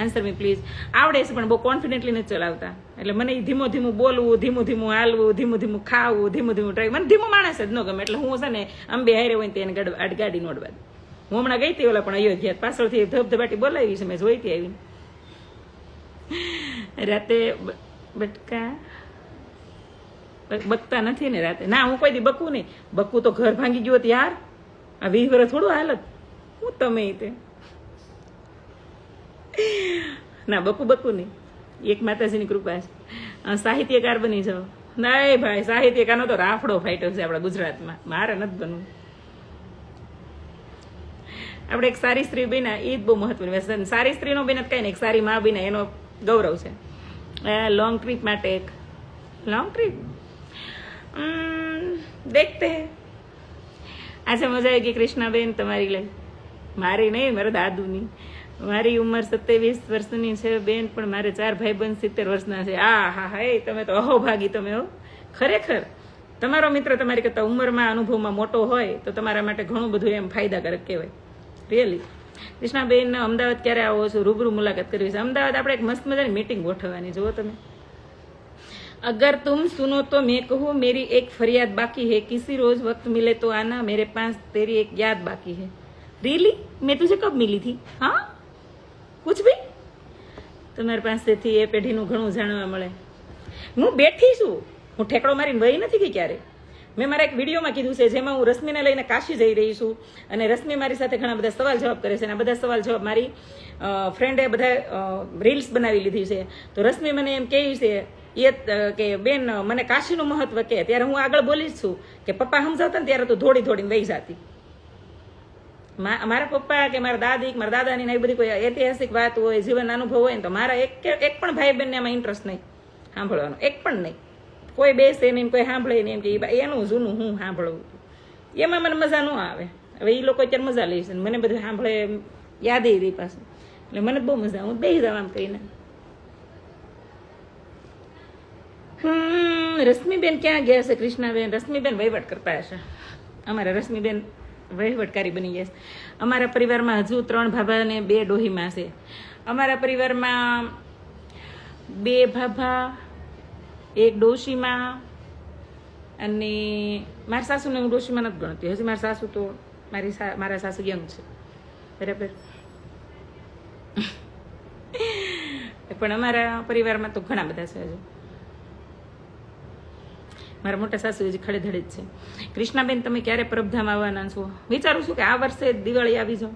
Answer me please. આવડે છે પણ બહુ કોન્ફિડન્ટલી નથી ચલાવતા. એટલે મને ધીમું ધીમું બોલવું, ધીમું ધીમું હાલવું, ધીમું ધીમું ખાવું, ધીમું ધીમું ડ્રાઈવ. મને ધીમું માણસ જ ન ગમે. એટલે હું છે ને અંબે હારે હોય તેને ગાડી નોડવા. હું હમણાં ગઈ હતી ઓલા પણ અયોધ્યા, પાછળથી ધબધબાટી બોલાવી છે, મેં જોઈતી આવીને. રાતે બટકા બકતા નથી ને રાતે? ના, હું કોઈ દી બકું નહીં. બકું તો ઘર ભાંગી ગયું હતું યાર. આ 20 વર્ષ થોડું હાલત. હું તમે તે ના બકું નહીં. એક માતાજીની કૃપા છે. સાહિત્યકાર બની જાઓ. નહીં ભાઈ, સાહિત્યકારનો તો રાફડો ફાઈટો છે આપણા ગુજરાતમાં. મારે નથી બનવું. આપણે એક સારી સ્ત્રી બન્યા એ જ બહુ મહત્વની વસ્તુ. સારી સ્ત્રીનો બને કઈ નહીં, એક સારી મા બન્યા એનો ગૌરવ છે. લોંગ ટ્રીપ માટે એક લોંગ ટ્રીપ દેખતે હે. આજે મજા આવી ગઈ કૃષ્ણાબેન તમારી લઈ. મારી નહીં, મારા દાદુની. મારી ઉંમર 27 વર્ષની છે બેન, પણ મારે 4 ભાઈબંધ 70 વર્ષના છે. આ હા હા, એ તમે તો અહોભાગી તમે હો. ખરેખર તમારો મિત્ર તમારી કરતા ઉંમરમાં અનુભવમાં મોટો હોય તો તમારા માટે ઘણું બધું એમ ફાયદાકારક કહેવાય. રિયલી. કૃષ્ણાબેન અમદાવાદ ક્યારે આવો છો? રૂબરૂ મુલાકાત કરવી છે. અમદાવાદ આપણે એક મસ્ત મજાની મીટિંગ ગોઠવવાની. જુઓ તમે. अगर तुम सुनो तो मैं कहूँ मेरी एक फरियाद बाकी है, किसी रोज वक्त मिले तो आना, मेरे पास तेरी एक याद बाकी है. रियली? मैं तुझे कब मिली थी? हाँ, कुछ भी? તમારી પાસેથી એ પેઢીનું ઘણું જાણવા મળે. હું બેઠી છું, હું ઠેકડો મારીને વહી નથી ગઈ ક્યારે. મેં મારા એક વિડીયોમાં કીધું છે, જેમાં હું રશ્મિને લઈને કાશી જઈ રહી છું અને રશ્મિ મારી સાથે ઘણા બધા સવાલ જવાબ કરે છે. અને આ બધા સવાલ જવાબ મારી ફ્રેન્ડે બધા રીલ્સ બનાવી લીધી છે. તો રશ્મિ મને એમ કહે છે કે બેન મને કાશીનું મહત્વ કે. ત્યારે હું આગળ બોલી છું કે પપ્પા સમજાવતા ને ત્યારે તો દોડી દોડીને વહી જતી. મારા પપ્પા કે મારા દાદી કે મારા દાદાની એ બધી કોઈ ઐતિહાસિક વાત હોય, જીવન અનુભવ હોય ને, તો મારા એક પણ ભાઈ બહેનને એમાં ઇન્ટરેસ્ટ નહીં સાંભળવાનો. એક પણ નહીં. કોઈ બેસે નહીં, કોઈ સાંભળે નહીં. એમ કે એનું જૂનું હું સાંભળવું, એમાં મને મજા ન આવે. હવે એ લોકો અત્યારે મજા લે છે, મને બધું સાંભળે યાદ રહી પાછું. એટલે મને બહુ મજા. હું બેસી જાવ આમ કહીને. રશ્મિબેન ક્યાં ગયા છે? કૃષ્ણાબેન રશ્મિબેન વહીવટ કરતા હશે. અમારા રશ્મિબેન વહીવટકારી બની ગયા છે. અમારા પરિવારમાં હજુ 3 ભાભા અને 2 ડોહીમાં છે. અમારા પરિવારમાં 2 ભાભા, 1 ડોશીમાં, અને મારા સાસુને હું ડોશીમાં નથી ગણતી. હજી મારા સાસુ તો મારા સાસુ યંગ છે, બરાબર. પણ અમારા પરિવારમાં તો ઘણા બધા છે. હજુ મારા મોટા સાસુ હજી ખડેધડે જ છે. કૃષ્ણાબેન તમે ક્યારે પરબધામ આવવાના છો? વિચારું છું કે આ વર્ષે દિવાળી આવી જાઓ,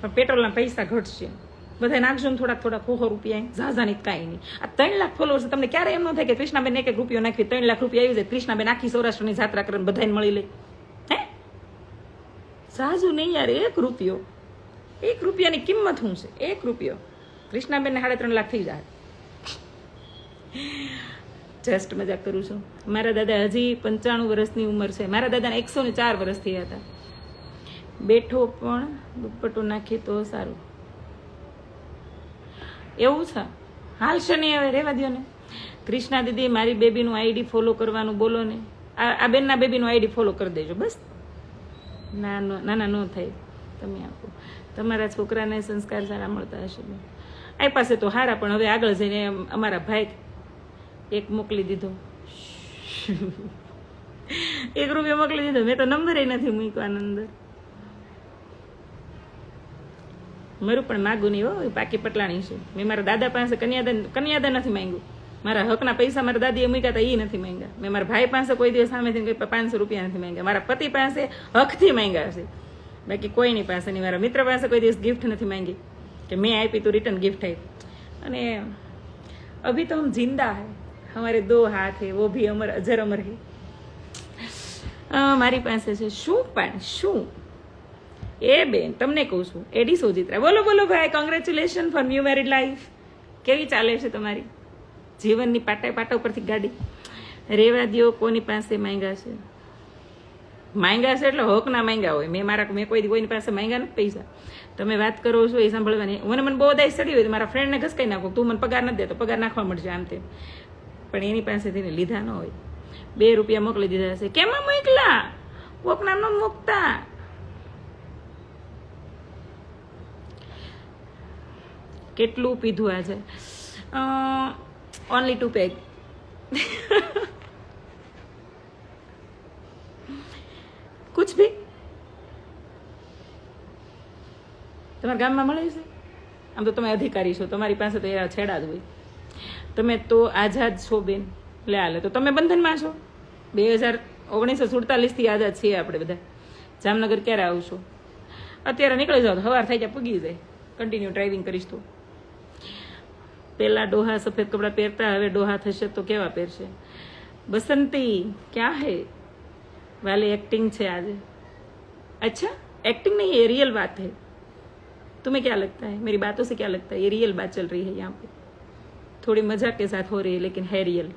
પણ પેટ્રોલના પૈસા ઘટશે. બધા નાખજો ને થોડાક થોડાક 100 રૂપિયા. ઝાઝાની કાંઈ નહીં. આ 3 લાખ ફોલોઅર્સ. તમને ક્યારે એમ ન થાય કે કૃષ્ણાબેન 1 રૂપિયો નાખી 3 લાખ રૂપિયા આવી જાય? કૃષ્ણાબેન આખી સૌરાષ્ટ્રની જાત્રા કરીને બધાને મળી લે. હે, ઝાઝુ નહીં યાર. 1 રૂપિયો, 1 રૂપિયાની કિંમત શું છે? 1 રૂપિયો. કૃષ્ણાબેનને 3.5 લાખ થઈ જાય. જસ્ટ મજાક કરું છું. મારા દાદા હજી 95 વર્ષની ઉંમર છે. મારા દાદાને 104 વર્ષ થયા હતા. બેઠો પણ દુપટ્ટો નાખી તો સારું. એવું છે? હાલશે નહીં, હવે રહેવા દો ને. કૃષ્ણા દીદી મારી બેબીનું આઈડી ફોલો કરવાનું બોલો ને. આ બેનના બેબીનું આઈડી ફોલો કરી દેજો બસ. ના ના ન થાય. તમે આપો. તમારા છોકરાને સંસ્કાર સારા મળતા હશે. આ પાસે તો હારા, પણ હવે આગળ જઈને અમારા ભાઈ એક મોકલી દીધો. 1 રૂપિયો મોકલી દીધો. મેં તો નંબર નથી મૂક્યો આની અંદર. મારું પણ માગું નહીં હો. પાકી પટલાણી છે. મેં મારા દાદા પાસે કન્યાદાન નથી માંગ્યું. મારા હકના પૈસા મારા દાદીએ મૂક્યા હતા એ નથી માંગ્યા. મેં મારા ભાઈ પાસે કોઈ દિવસ સામેથી કંઈ 500 રૂપિયા નથી માંગ્યા. મારા પતિ પાસે હકથી માંગ્યા છે, બાકી કોઈની પાસે નહીં. મારા મિત્ર પાસે કોઈ દિવસ ગિફ્ટ નથી માંગી કે મેં આપી તો રિટર્ન ગિફ્ટ આપી. અને અભી તો હમ જિંદા હૈ, હમારે 2 હાથ હૈ, વો ભી અમર અજર અમર હૈ. મારી પાસે છે શું પણ શું. એ બેન તમને કહું છું, એડી સોજિત્રા. બોલો બોલો ભાઈ, congratulation for new married life. કેવી ચાલે છે તમારી જીવનની પાટા ઉપરથી ગાડી? રેવા દ્યો, કોની પાસે માંગ્યા છે? માંગ્યા છે એટલે હક ના માંગ્યા હોય. મેં કોઈની પાસે માંગ્યા નથી પૈસા. તમે વાત કરો છો એ સાંભળવાની. મને બહુ દાઈ ચડી હોય મારા ફ્રેન્ડને ઘસકાઈ નાખો, તું મને પગાર નથી દેતો, પગાર નાખવા મળશે આમ તેમ. પણ એની પાસેથી લીધા ન હોય. 2 રૂપિયા મોકલી દીધા હશે. કેમાં મોકલા? કોકના ન મૂકતા. કેટલું પીધું આજે? Only 2 peg. કુછ ભી તમારા ગામમાં મળે છે? આમ તો તમે અધિકારી છો, તમારી પાસે તો એવા છેડા જ હોય. તમે તો આઝાદ છો બેન. લે હાલે તો તમે બંધનમાં છો. 1947 થી આઝાદ છીએ આપણે બધા. જામનગર ક્યારે આવશો? અત્યારે નીકળી જાઓ, સવાર થઈ જાય, પૂગી જાય. કન્ટિન્યુ ડ્રાઇવિંગ કરીશ તો. પેલા ડોહા સફેદ કપડાં પહેરતા, હવે ડોહા થશે તો કેવા પહેરશે? બસંતી ક્યાં હે? वाले एक्टिंग છે આજે. अच्छा एक्टिंग नहीं, ये रियल बात है. तुम्हें क्या लगता है? मेरी बातों से क्या लगता है? ये रियल बात चल रही है यहाँ पे. थोड़ी मजाक के साथ हो रही है लेकिन है रियल.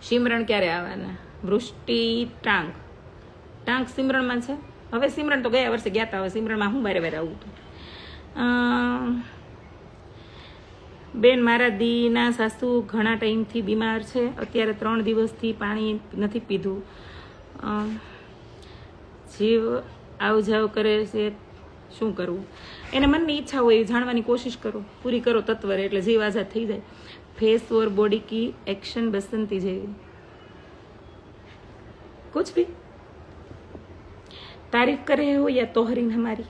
સિમરણ ક્યારે આવવાના? વૃષ્ટિ ટાંક સિમરણમાં છે. હવે સિમરણ તો ગયા વર્ષે ગયા હતા, હવે સિમરણમાં હું વારે આવું હતું. બેન, મારા દીના સાસુ ઘણા ટાઈમથી બીમાર છે. અત્યારે 3 દિવસથી પાણી નથી પીધું. જીવ આવ જાવ કરે છે, શું કરવું? એને મનની ઈચ્છા હોય જાણવાની કોશિશ કરો, પૂરી કરો તત્વરે, એટલે જીવ આઝાદ થઈ જાય. फेस और बॉडी की एक्शन बसंती जेवी. कुछ भी तारीफ करे हो या तोहरीन हमारी.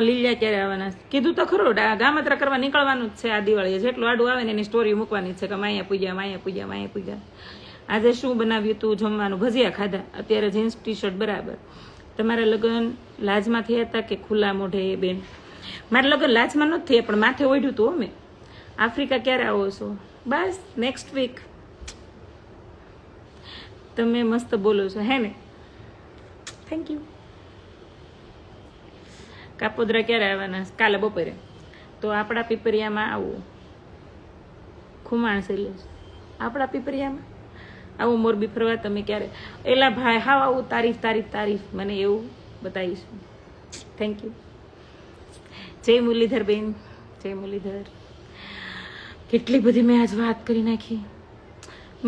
લીલિયા ક્યારે આવવાના? કીધું તો ખરો, ગામત્રા કરવા નીકળવાનું જ છે આ દિવાળીએ. જેટલું આડું આવે ને એની સ્ટોરી મૂકવાની છે કે માયા પૂજા. આજે શું બનાવ્યું તું જમવાનું? ભજીયા ખાધા. અત્યારે જીન્સ ટી-શર્ટ બરાબર. તમારા લગ્ન લાજમાં થયા હતા કે ખુલ્લા મોઢે? બેન, મારા લગ્ન લાજમાં નથી થયા, પણ માથે ઓઢ્યું હતું. અમે આફ્રિકા ક્યારે આવો છો? બસ નેક્સ્ટ વીક. તમે મસ્ત બોલો છો, હે ને? Thank you. કાપોદ્રા ક્યારે આવવાના? કાલે બપોરે. તો આપણા પીપરિયામાં આવું. ખુમાણ શૈલેષ, આપણા પીપરિયામાં આવું. મોરબી ફરવા તમે ક્યારે? એલા ભાઈ, હાવ આવું. તારીફ મને એવું બતાવીશ. Thank you. જય મુરલીધર બેન, જય મુરલીધર. કેટલી બધી મેં આજ વાત કરી નાખી.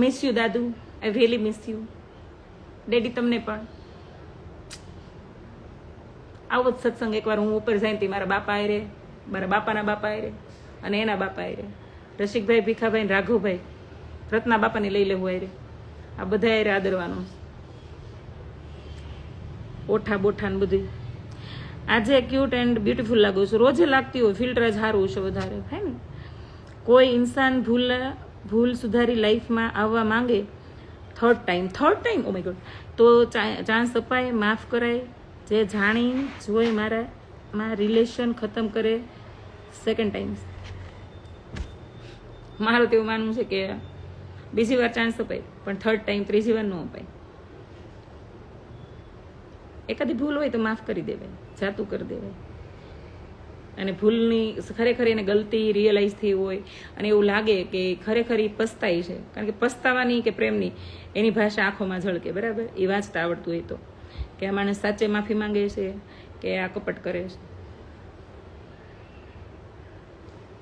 મિસ યુ દાદુ, I really miss you. Daddy તમને પણ. આવો જ સત્સંગ એકવાર હું ઉપર જઈને મારા બાપા આયરે, મારા બાપાના બાપા આયરે અને એના બાપા આયરે, રસિકભાઈ, ભીખાભાઈ, રાઘવભાઈ, રત્ના બાપાને લઈ લેવું આયરે. આ બધા આયરે આદરવાનું. ઓઠા બોઠા ને બધું. આજે ક્યુટ એન્ડ બ્યુટીફુલ લાગુ છું. રોજે લાગતી હોય, ફિલ્ટર જ સારું છે વધારે, હે ને? કોઈ ઇન્સાન ભૂલ સુધારી લાઈફમાં આવવા માંગે third time, oh my God, તો ચાન્સ અપાય, માફ કરાય. જે જાણી જોઈ મારામાં રિલેશન ખતમ કરે સેકન્ડ ટાઈમ. મારું તેવું માનવું છે કે બીજી વાર ચાન્સ અપાય, પણ થર્ડ ટાઈમ, ત્રીજી વાર ન અપાય. એકાદી ભૂલ હોય તો માફ કરી દેવાય, જાતું કરી દેવાય. અને ભૂલની ખરેખર એને ગલતી રિયલાઇઝ થઈ હોય અને એવું લાગે કે ખરેખર એ પસ્તાય છે, કારણ કે પસ્તાવાની કે પ્રેમની એની ભાષા આંખોમાં ઝળકે, બરાબર? એ વાંચતા આવડતું હોય તો, કે આ માણસ સાચે માફી માંગે છે કે આ કપટ કરે છે,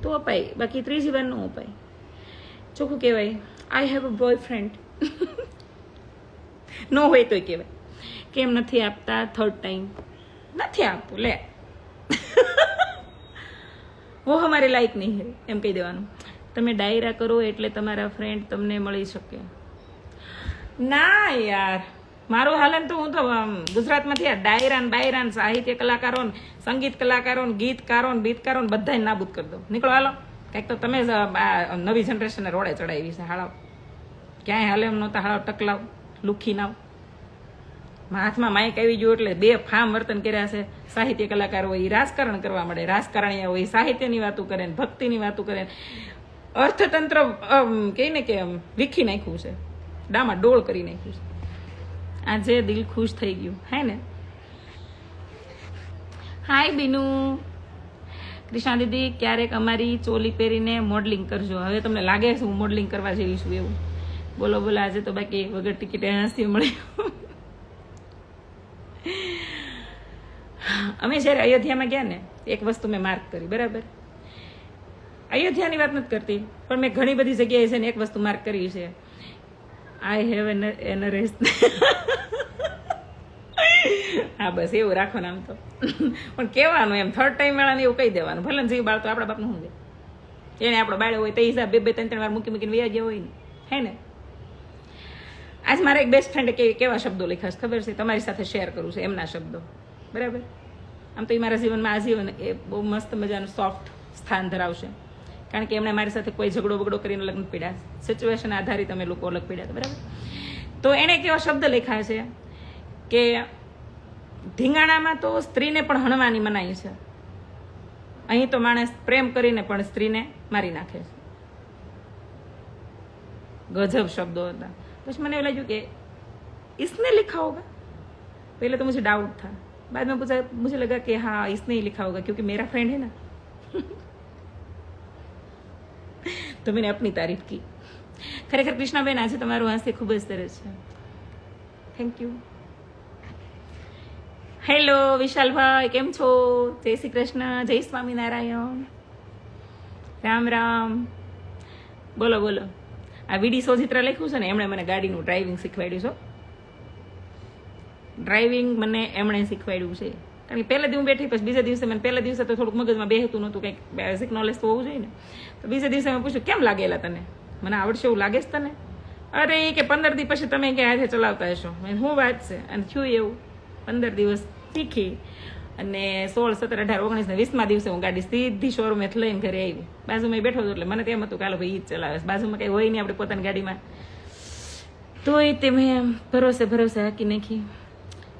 તો અપાય. બાકી ત્રીજી વાર ન અપાય. ચોખ્ખું કહેવાય, આઈ હેવ અ બોયફ્રેન્ડ. ન હોય તોય કહેવાય. કેમ નથી આપતા થર્ડ ટાઈમ? નથી આપતું, લે. વો હમારે લાયક નહીં હે, એમ કહી દેવાનું. તમે ડાયરા કરો એટલે તમારા ફ્રેન્ડ તમને મળી શકે. ના યાર, મારું હાલન તો હું તો ગુજરાતમાંથી આ ડાયરા ને બાયરા ને સાહિત્ય કલાકારો ને સંગીત કલાકારો ને ગીતકારો ને બીતકારો ને બધાને નાબૂદ કરી દો. નીકળો હાલો. કંઈક તો તમે જ નવી જનરેશનને રોડે ચડાવી છે. હાળાવ ક્યાંય હાલે એમ નહોતા. હાળાવ ટકલાવ લુખી નાવ. હાથમાં માઇક આવી ગયું એટલે બે ફામ વર્તન કર્યા છે. સાહિત્ય કલાકાર હોય એ રાજકારણ કરવા મળે, રાજકારણીયા હોય સાહિત્યની વાતો કરે ને ભક્તિની વાતો કરે. અર્થતંત્ર કહીને કે વીખી નાખ્યું છે, ડામાં ડોળ કરી નાખ્યું છે. આજે દિલ ખુશ થઈ ગયું હે ને. હાય બીનુ. કૃષ્ણા દીદી ક્યારેક અમારી ચોલી પહેરીને મોડલિંગ કરજો. હવે તમને લાગે છે હું મોડલિંગ કરવા જેવી છું એવું? બોલો બોલો. આજે તો બાકી વગર ટિકિટે હાસ્ય મળે. અમે જ્યારે અયોધ્યામાં ગયા ને એક વસ્તુ મેં માર્ક કરી. બરાબર, અયોધ્યાની વાત નથી કરતી, પણ મેં ઘણી બધી જગ્યાએ છે ને એક વસ્તુ માર્ક કરી છે. I have an rest. હા બસ એવું રાખો ને. આમ તો પણ કહેવાનું એમ થર્ડ ટાઈમ વાળાને એવું કહી દેવાનું. ભલે જીવ બાળ તો આપણા બાપનું શું છે, એને આપણો બાળ્યો હોય તે હિસાબ બે ત્રણ વાર મૂકીને વ્યા ગયા હોય ને, હે ને. આજ મારા એક બેસ્ટ ફ્રેન્ડે કેવા શબ્દો લખ્યા છે ખબર છે? તમારી સાથે શેર કરું છું એમના શબ્દો. બરાબર, આમ તો એ મારા જીવનમાં આજીવન એ બહુ મસ્ત મજાનું સોફ્ટ સ્થાન ધરાવશે, કારણ કે એમણે મારી સાથે કોઈ ઝઘડો બગડો કરીને લગ્ન પીડ્યા, સિચ્યુએશન આધારિત અમે લોકો અલગ પીડ્યા. બરાબર, તો એણે કેવા શબ્દ લખ્યા છે કે ધીંગાણામાં તો સ્ત્રીને પણ હણવાની મનાઈ છે, અહીં તો માણસ પ્રેમ કરીને પણ સ્ત્રીને મારી નાખે છે. ગજબ શબ્દો હતા. પછી મને એવું લાગ્યું કે इसने लिखा होगा. पहले तो मुझे डाउट था, बाद में मुझे लगा कि हाँ इसने ही लिखा होगा क्योंकि मेरा फ्रेंड है ना. तो मैंने अपनी तारीफ की. खरेखर कृष्णाबेन આજે તમારું હાસ્ય ખૂબ જ સરસ છે. Thank you. હેલો વિશાલભાઈ, કેમ છો? જય શ્રી કૃષ્ણ, જય સ્વામિનારાયણ, રામ રામ. બોલો બોલો. આ વીડી સોજિત્રા લખ્યું છે ને એમણે મને ગાડીનું ડ્રાઇવિંગ શીખવાડ્યું છે. ડ્રાઇવિંગ મને એમણે શીખવાડ્યું છે, કારણ કે પહેલા દિવસ હું બેઠી, પછી બીજા દિવસે મને પહેલા દિવસે તો થોડુંક મગજમાં બેહતું નહોતું, કંઈક બેઝિક નોલેજ તો હોવું જોઈએ ને. તો બીજા દિવસે મેં પૂછ્યું કેમ લાગેલા તને, મને આવડશે એવું લાગે છે તને? અરે એ કે 15 દિવસ પછી તમે કે આજે ચલાવતા હશો. શું વાત છે? અને થયું એવું. 15 દિવસ શીખી અને 16, 17, 18, 19 ને 20મા દિવસે હું ગાડી સીધી શોરૂમેથી લઈને ઘરે આવી. બાજુમાં બેઠો હતો એટલે મને તેમ હતું કે હાલો ભાઈ ઈ જ ચલાવે છે, બાજુમાં કંઈ હોય નહીં આપણે પોતાની ગાડીમાં. તોય તે મેં ભરોસે હાકી નાખી.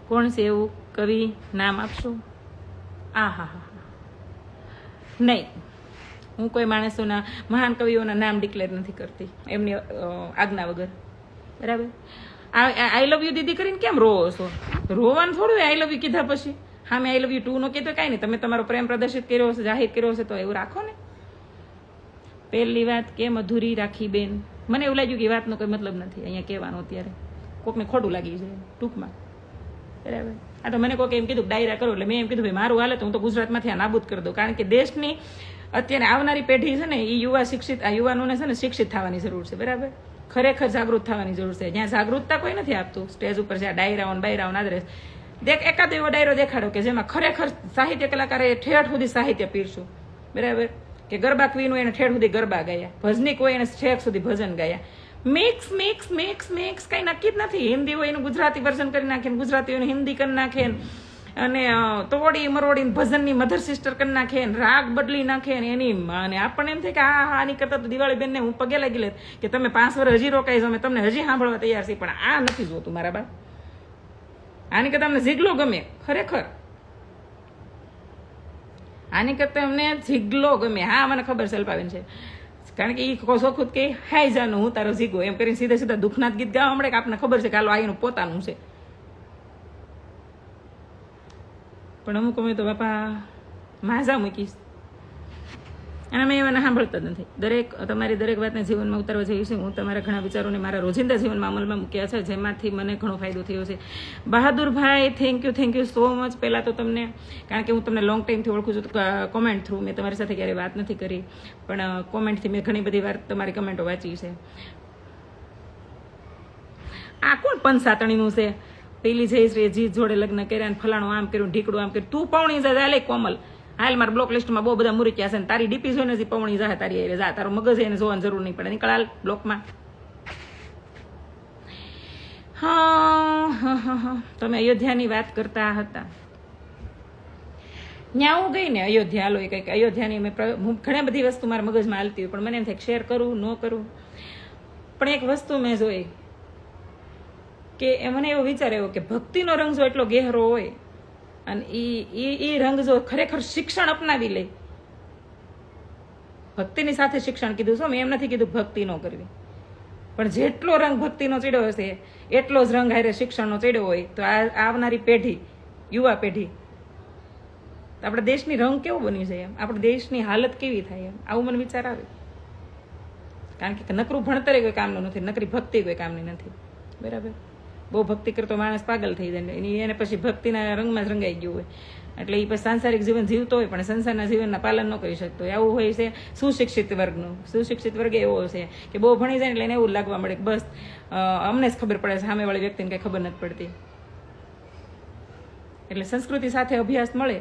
કોણ છે એવું કવિ, નામ આપશો? આ હા નહીં, હું કોઈ માણસોના મહાન કવિઓના નામ ડિક્લેર નથી કરતી એમની આજ્ઞા વગર. બરાબર, આઈ લવ યુ દીદી કરીને કેમ રોવો છો? રોવાનું થોડું આઈ લવ યુ કીધા પછી. હા મેં આઈ લવ યુ 2 નો કીધો કાંઈ નહીં, તમે તમારો પ્રેમ પ્રદર્શિત કર્યો હશે, જાહેર કર્યો હશે તો એવું રાખો ને. પહેલી વાત કેમ અધૂરી રાખી બેન? મને એવું લાગ્યું કે એ વાતનો કોઈ મતલબ નથી અહીંયા કહેવાનો અત્યારે, કોકને ખોટું લાગી જાય ટૂંકમાં. બરાબર, આ તો મને કોઈક એમ કીધું ડાયરા કરો એટલે મેં એમ કીધું ભાઈ મારું હાલે તો હું તો ગુજરાતમાંથી આ નાબૂદ કરી દઉં, કારણ કે દેશની અત્યારે આવનારી પેઢી છે ને એ યુવાનોને છે ને શિક્ષિત થવાની જરૂર છે. બરાબર, ખરેખર જાગૃત થવાની જરૂર છે. જ્યાં જાગૃતતા કોઈ નથી આપતું સ્ટેજ ઉપર, જ્યાં ડાયરાઓને બાયરાઓને આદરે એકાદ એવો ડાયરો દેખાડો કે જેમાં ખરેખર સાહિત્ય કલાકારે ઠેઠ સુધી સાહિત્ય પીરશું. બરાબર, કે ગરબા ક્વીન હોય એને ઠેઠ સુધી ગરબા ગાયા, ભજનીક હોય એને છેક સુધી ભજન ગાયા. મિક્સ કઈ નક્કી જ નથી. હિન્દી હોય એનું ગુજરાતી વર્ઝન કરી નાખે, ગુજરાતી હોય હિન્દી કરી નાખે, અને તોડી મરોડીને ભજનની મધર સિસ્ટર કરી નાખે, રાગ બદલી નાખે એની. અને આપણને એમ થાય કે આની કરતા તો દિવાળી બેનને હું પગે લાગી લે કે તમે 5 વર્ષ હજી રોકાઈ જાવ, તમને હજી સાંભળવા તૈયાર છે. પણ આ નથી જોતું મારા બા. આની કરતા અમને ઝીગલો ગમે, ખરેખર આની કરતા અમને ઝીગલો ગમે. હા મને ખબર છે અલ્પાબેન છે, કારણ કે એ કોસો ખુદ કે હાઈ જાનું હું તારો ઝીગો એમ કરીને સીધા દુઃખનાથ ગીત ગાવા મળે કે આપણને ખબર છે કે હાલો આ એનું પોતાનું છે. પણ અમુક અમે તો બાપા માઝા મૂકીશ અને અમે એવાને સાંભળતા જ નથી. તમારી દરેક વાતને જીવનમાં ઉતારવા જેવી છે. હું તમારા ઘણા વિચારોને મારા રોજિંદા જીવનમાં અમલમાં મૂક્યા છે, જેમાંથી મને ઘણો ફાયદો થયો છે. Bahadurbhai thank you so much. પહેલાં તો તમને, કારણ કે હું તમને લોંગ ટાઈમથી ઓળખું છું, કોમેન્ટ થ્રુ મેં તમારી સાથે ક્યારેય વાત નથી કરી, પણ કોમેન્ટથી મેં ઘણી બધી વાર તમારી કમેન્ટો વાંચી છે. આ કોણ પંસાતણીનું છે? પેલી જઈ જીત જોડે લગ્ન કર્યા અને ફલાણું આમ કર્યું, ઢીકડું આમ કર્યું. તું પૌણી જા લે કોમલ, હાલ મારા બ્લોક લિસ્ટમાં બહુ બધા મુરીક્યા છે ને તારી ડીપી જોઈને જ પૌણી જા, તારી એ જા, તારો મગજ એને જોવાની જરૂર નહીં પડે, નીકળ હાલ બ્લોકમાં. હા, તમે અયોધ્યાની વાત કરતા હતા. ત્યાં હું ગઈ ને અયોધ્યા, હાલો કંઈક અયોધ્યાની મેં ઘણી બધી વસ્તુ મારા મગજમાં હાલતી હોય, પણ મને એમ થાય શેર કરું ન કરું. પણ એક વસ્તુ મેં જોઈ કે મને એવો વિચાર આવ્યો કે ભક્તિનો રંગ જો એટલો ગહેરો હોય અને એ રંગ જો ખરેખર શિક્ષણ અપનાવી લે, ભક્તિની સાથે શિક્ષણ કીધું છો, મેં એમ નથી કીધું ભક્તિ ન કરવી, પણ જેટલો રંગ ભક્તિનો ચડ્યો હશે એટલો જ રંગ હારે શિક્ષણનો ચડ્યો હોય તો આ આવનારી પેઢી, યુવા પેઢી, આપણા દેશની રંગ કેવો બની જાય, એમ આપણા દેશની હાલત કેવી થાય, એમ આવું મને વિચાર આવે. કારણ કે નકરું ભણતરે કોઈ કામનું નથી, નકરી ભક્તિ કોઈ કામની નથી. બરાબર, બહુ ભક્તિ કરતો માણસ પાગલ થઈ જાય, એને પછી ભક્તિના રંગમાં જ રંગાઈ ગયું હોય, એટલે એ પછી સાંસારિક જીવન જીવતો હોય પણ સંસારના જીવનના પાલન ન કરી શકતો હોય. આવું હોય છે સુશિક્ષિત વર્ગનું. સુશિક્ષિત વર્ગ એવો છે કે બહુ ભણી જાય એટલે એને એવું લાગવા મળે કે બસ અમને જ ખબર પડે, સામેવાળી વ્યક્તિને કંઈ ખબર નથી પડતી. એટલે સંસ્કૃતિ સાથે અભ્યાસ મળે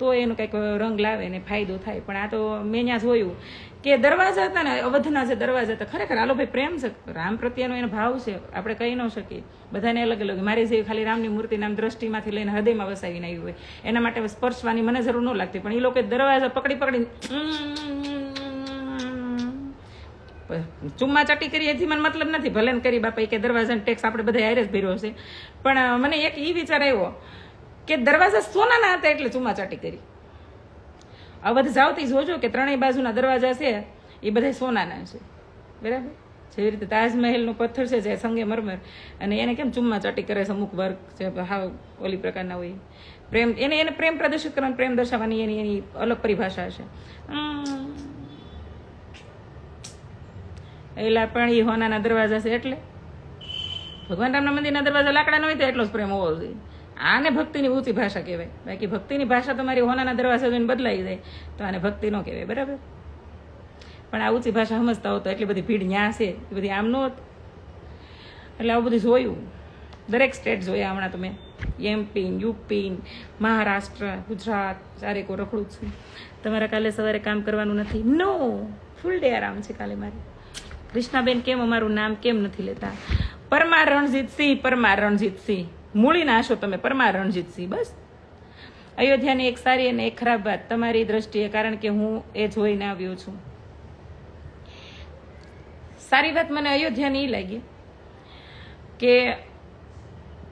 તો એનું કંઈક રંગ લાવે ને ફાયદો થાય. પણ આ તો મેં ત્યાં જોયું કે દરવાજા હતા ને, અવધના જે દરવાજા હતા, ખરેખર આલો ભાઈ પ્રેમ છે, રામ પ્રત્યેનો એનો ભાવ છે, આપણે કહી ન શકીએ. બધાને અલગ અલગ. મારી જે ખાલી રામની મૂર્તિ નામ દ્રષ્ટિમાંથી લઈને હૃદયમાં વસાવીને આવી હોય એના માટે સ્પર્શવાની મને જરૂર ન લાગતી, પણ એ લોકો દરવાજા પકડી ચુમ્મા ચાટી કરી એથી મને મતલબ નથી, ભલે ને કરી બાપા કે દરવાજાનો ટેક્સ આપણે બધા હારે જ ભર્યો છે. પણ મને એક એ વિચાર આવ્યો કે દરવાજા સોનાના હતા એટલે ચુમ્મા ચાટી કરી. અવધ જાવતી જોજો કે ત્રણેય બાજુના દરવાજા છે એ બધા સોનાના છે. બરાબર, જેવી રીતે તાજમહેલનો પથ્થર છે જે સંગેમરમર, અને એને કેમ ચુમ્મા ચાટી કરે છે અમુક વર્ગ જે હાવ ઓલી પ્રકારના હોય, પ્રેમ એને પ્રેમ પ્રદર્શિત કરવાની, પ્રેમ દર્શાવવાની એની અલગ પરિભાષા છે. એલા પણ એ હોનાના દરવાજા છે એટલે ભગવાન રામના મંદિરના દરવાજા લાકડા ન હોય તો એટલો જ પ્રેમ હોવો જોઈએ. આને ભક્તિની ઊંચી ભાષા કહેવાય. બાકી ભક્તિની ભાષા તમારી હોનાના દરવાજા જોઈને બદલાઈ જાય તો આને ભક્તિ ન કહેવાય. બરાબર, પણ આ ઊંચી ભાષા સમજતા હો તો એટલી બધી ભીડ ન્યા છે, એ બધી આમ નહોત. એટલે આવું બધું જોયું, દરેક સ્ટેટ જોયા હમણાં તમે, એમપી, યુપી, મહારાષ્ટ્ર, ગુજરાત, ચારેકો રખડું છું. તમારે કાલે સવારે કામ કરવાનું નથી? નો, ફૂલ ડે આરામ છે કાલે મારે. કૃષ્ણાબેન કેમ અમારું નામ કેમ નથી લેતા? પરમાર રણજીતસિંહ, પરમાર રણજીતસિંહ, મૂળી નાશો તમે, પરમાર રણજીતસિંહ. બસ. અયોધ્યાની એક સારી અને એક ખરાબ વાત તમારી દ્રષ્ટિએ, કારણ કે હું એ જોઈને આવ્યો છું. સારી વાત મને અયોધ્યાની એ લાગી કે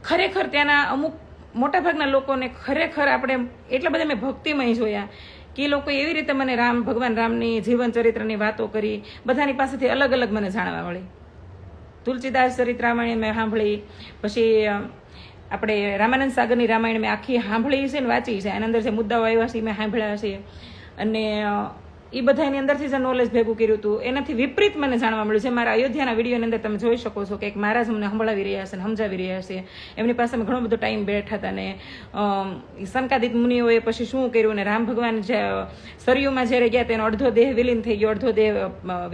ખરેખર ત્યાંના અમુક મોટાભાગના લોકોને ખરેખર આપણે એટલા બધા મેં ભક્તિમય જોયા કે એ લોકો એવી રીતે મને ભગવાન રામની જીવન ચરિત્રની વાતો કરી, બધાની પાસેથી અલગ અલગ મને જાણવા મળી. તુલસીદાસ ચરિત્ર રામાયણ મેં સાંભળી, પછી આપણે રામાનંદ સાગરની રામાયણ મેં આખી સાંભળી છે ને વાંચી છે, એના અંદર જે મુદ્દાઓ આવ્યા છે મેં સાંભળ્યા છે, અને એ બધા એની અંદરથી જે નોલેજ ભેગું કર્યું હતું એનાથી વિપરીત મને જાણવા મળ્યું છે. મારા અયોધ્યાના વિડીયોની અંદર તમે જોઈ શકો છો કે એક મહારાજ અમને સંભળાવી રહ્યા છે, સમજાવી રહ્યા છે. એમની પાસે ઘણો બધો ટાઈમ બેઠા હતા, ને સંકાદિત મુનિઓએ પછી શું કર્યું, ને રામ ભગવાન સરયુમાં જ્યારે ગયા તેનો અડધો દેહ વિલીન થઈ ગયો, અડધો દેહ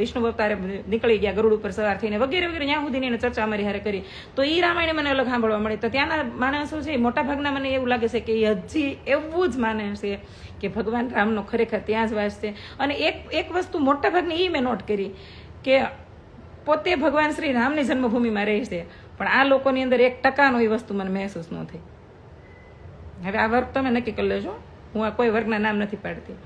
વિષ્ણુ અવતારે નીકળી ગયા ગરુડ ઉપર સવાર થઈને, વગેરે વગેરે ત્યાં સુધીની એને ચર્ચા અમારી હારે કરી. તો એ રામાયણ મને અલગ સાંભળવા મળી. તો ત્યાંના માણસો છે મોટાભાગના મને એવું લાગે છે કે એ હજી એવું જ માને છે કે ભગવાન રામનો ખરેખર ત્યાં જ વાસ છે. અને એક વસ્તુ મોટાભાગની એ મેં નોટ કરી કે પોતે ભગવાન શ્રી રામની જન્મભૂમિમાં રહે છે, પણ આ લોકોની અંદર 1% એ વસ્તુ મને મહેસૂસ ન થઈ. હવે આ વર્ગ તમે નક્કી કરી લેજો, હું આ કોઈ વર્ગના નામ નથી પાડતી.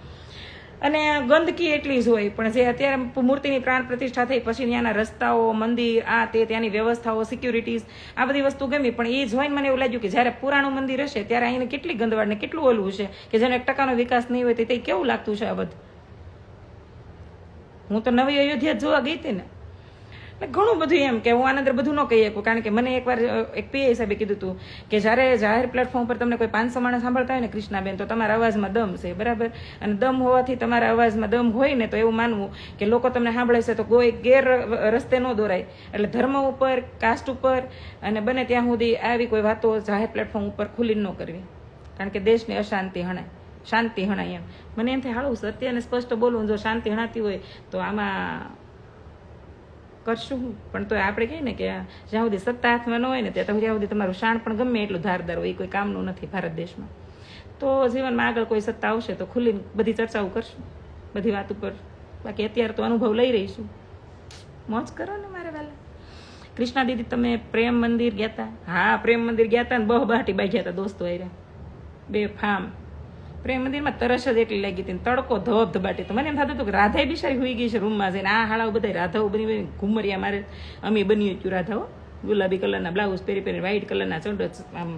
અને ગંદકી એટલી જ હોય, પણ જે અત્યારે મૂર્તિની પ્રાણ પ્રતિષ્ઠા થઈ પછી ત્યાંના રસ્તાઓ, મંદિર, આ તે ત્યાંની વ્યવસ્થાઓ, સિક્યુરિટીઝ, આ બધી વસ્તુ ગમી. પણ એ જોઈને મને એવું લાગ્યું કે જ્યારે પુરાણું મંદિર હશે ત્યારે અહીંને કેટલી ગંદવાડ ને કેટલું ઓલું છે કે જેનો 1% વિકાસ નહીં હોય તે કેવું લાગતું છે આ બધું. હું તો નવી અયોધ્યા જોવા ગઈ હતી ને, ઘણું બધું એમ કે હું આના અંદર બધું ન કહી શકું, કારણ કે મને એકવાર એક પીઆઈ સાહેબે કીધું હતું કે જ્યારે જાહેર પ્લેટફોર્મ પર તમને કોઈ 500 માણસ સાંભળતા હોય ને કૃષ્ણાબેન, તો તમારા અવાજમાં દમ છે. બરાબર, અને દમ હોવાથી તમારા અવાજમાં દમ હોય ને તો એવું માનવું કે લોકો તમને સાંભળે છે તો કોઈ ગેર રસ્તે ન દોરાય. એટલે ધર્મ ઉપર, કાસ્ટ ઉપર અને બને ત્યાં સુધી આવી કોઈ વાતો જાહેર પ્લેટફોર્મ ઉપર ખુલ્લી ન કરવી, કારણ કે દેશની અશાંતિ હણાય, શાંતિ હણાય. એમ મને એમ થાય હાળું સત્ય અને સ્પષ્ટ બોલવું, જો શાંતિ હણાતી હોય તો આમાં કરશું હું. પણ તો આપણે કહીએ ને કે જ્યાં સુધી સત્તા હાથમાં ન હોય ને ત્યાં સુધી તમારું શાણ પણ ગમે એટલું ધારદાર હોય, એ કોઈ કામનું નથી ભારત દેશમાં. તો જીવનમાં આગળ કોઈ સત્તા આવશે તો ખુલ્લી બધી ચર્ચાઓ કરશું, બધી વાત ઉપર. બાકી અત્યારે તો અનુભવ લઈ રહીશું, મોજ કરો ને મારે વાલા. કૃષ્ણા દીદી તમે પ્રેમ મંદિર ગયા હતા? હા, પ્રેમ મંદિર ગયા હતા ને બહુ બહાટી બાઈ ગયા હતા દોસ્તો આયરા બે ફામ. પ્રેમ મંદિરમાં તરસ જ એટલી લાગી હતી, તડકો ધબધબાટી. તો મને એમ થતું હતું કે રાધાઈ બિચારી હોઈ ગઈ છે રૂમમાં જઈને. આ હાળાઓ બધા રાધાઓ બની ઘુમરિયા મારે અમે બની ગયું રાધાઓ, ગુલાબી કલરના બ્લાઉઝ પહેરી પહેરી, વ્હાઈટ કલરના ચંડો આમ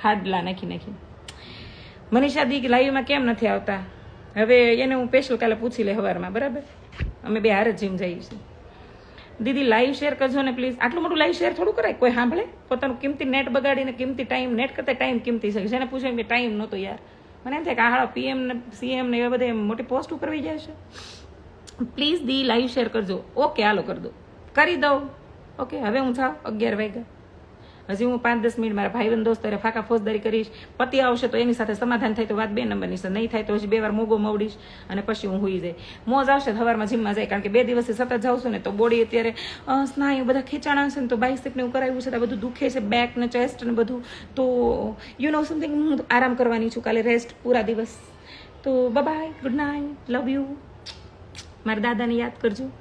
હાડલા નાખી નાખી. મનીષા દી લાઈવમાં કેમ નથી આવતા? હવે એને હું સ્પેશિયલ કાલે પૂછી લે સવારમાં, બરાબર? અમે બે હારે જીમ જઈએ છીએ. દીદી લાઈવ શેર કરજો ને પ્લીઝ. આટલું મોટું લાઈવ શેર થોડું કરાય, કોઈ સાંભળે? પોતાનું કિંમતી નેટ બગાડીને કિંમતી ટાઈમ, નેટ કરતા ટાઈમ કિંમતી છે. જેને પૂછ્યું કે ટાઈમ નહોતો યાર. મને એમ થાય કે આ હાળા PM ને CM ને એવા બધા મોટી પોસ્ટ કરવી જાય છે. પ્લીઝ દી લાઈવ શેર કરજો. ઓકે, હાલો કરી દો, કરી દઉં. ઓકે, હવે હું જાઉં, 11 વાગ્યા. હજી હું 5-10 મિનિટ મારા ભાઈબંધ દોસ્તો ફાકા ફોજદારી કરીશ. પતિ આવશે તો એની સાથે સમાધાન થાય તો વાત 2 નંબરની છે, નહીં થાય તો હજી 2 વાર મોગો મવડીશ અને પછી હું હોઈ જાય. મોજ આવશે સવારમાં જીમમાં જાય, કારણ કે 2 દિવસથી સતત જાઉં છું ને તો બોડી અત્યારે સ્નાયુ બધા ખેંચાણા છે ને તો બાઇસેપ ને એવું કરાવ્યું છે તો બધું દુખે છે, બેક ને ચેસ્ટ ને બધું. તો યુ નો સમથિંગ, હું આરામ કરવાની છું કાલે, રેસ્ટ પૂરા દિવસ. તો bye, good night, love you. મારા દાદાને યાદ કરજો.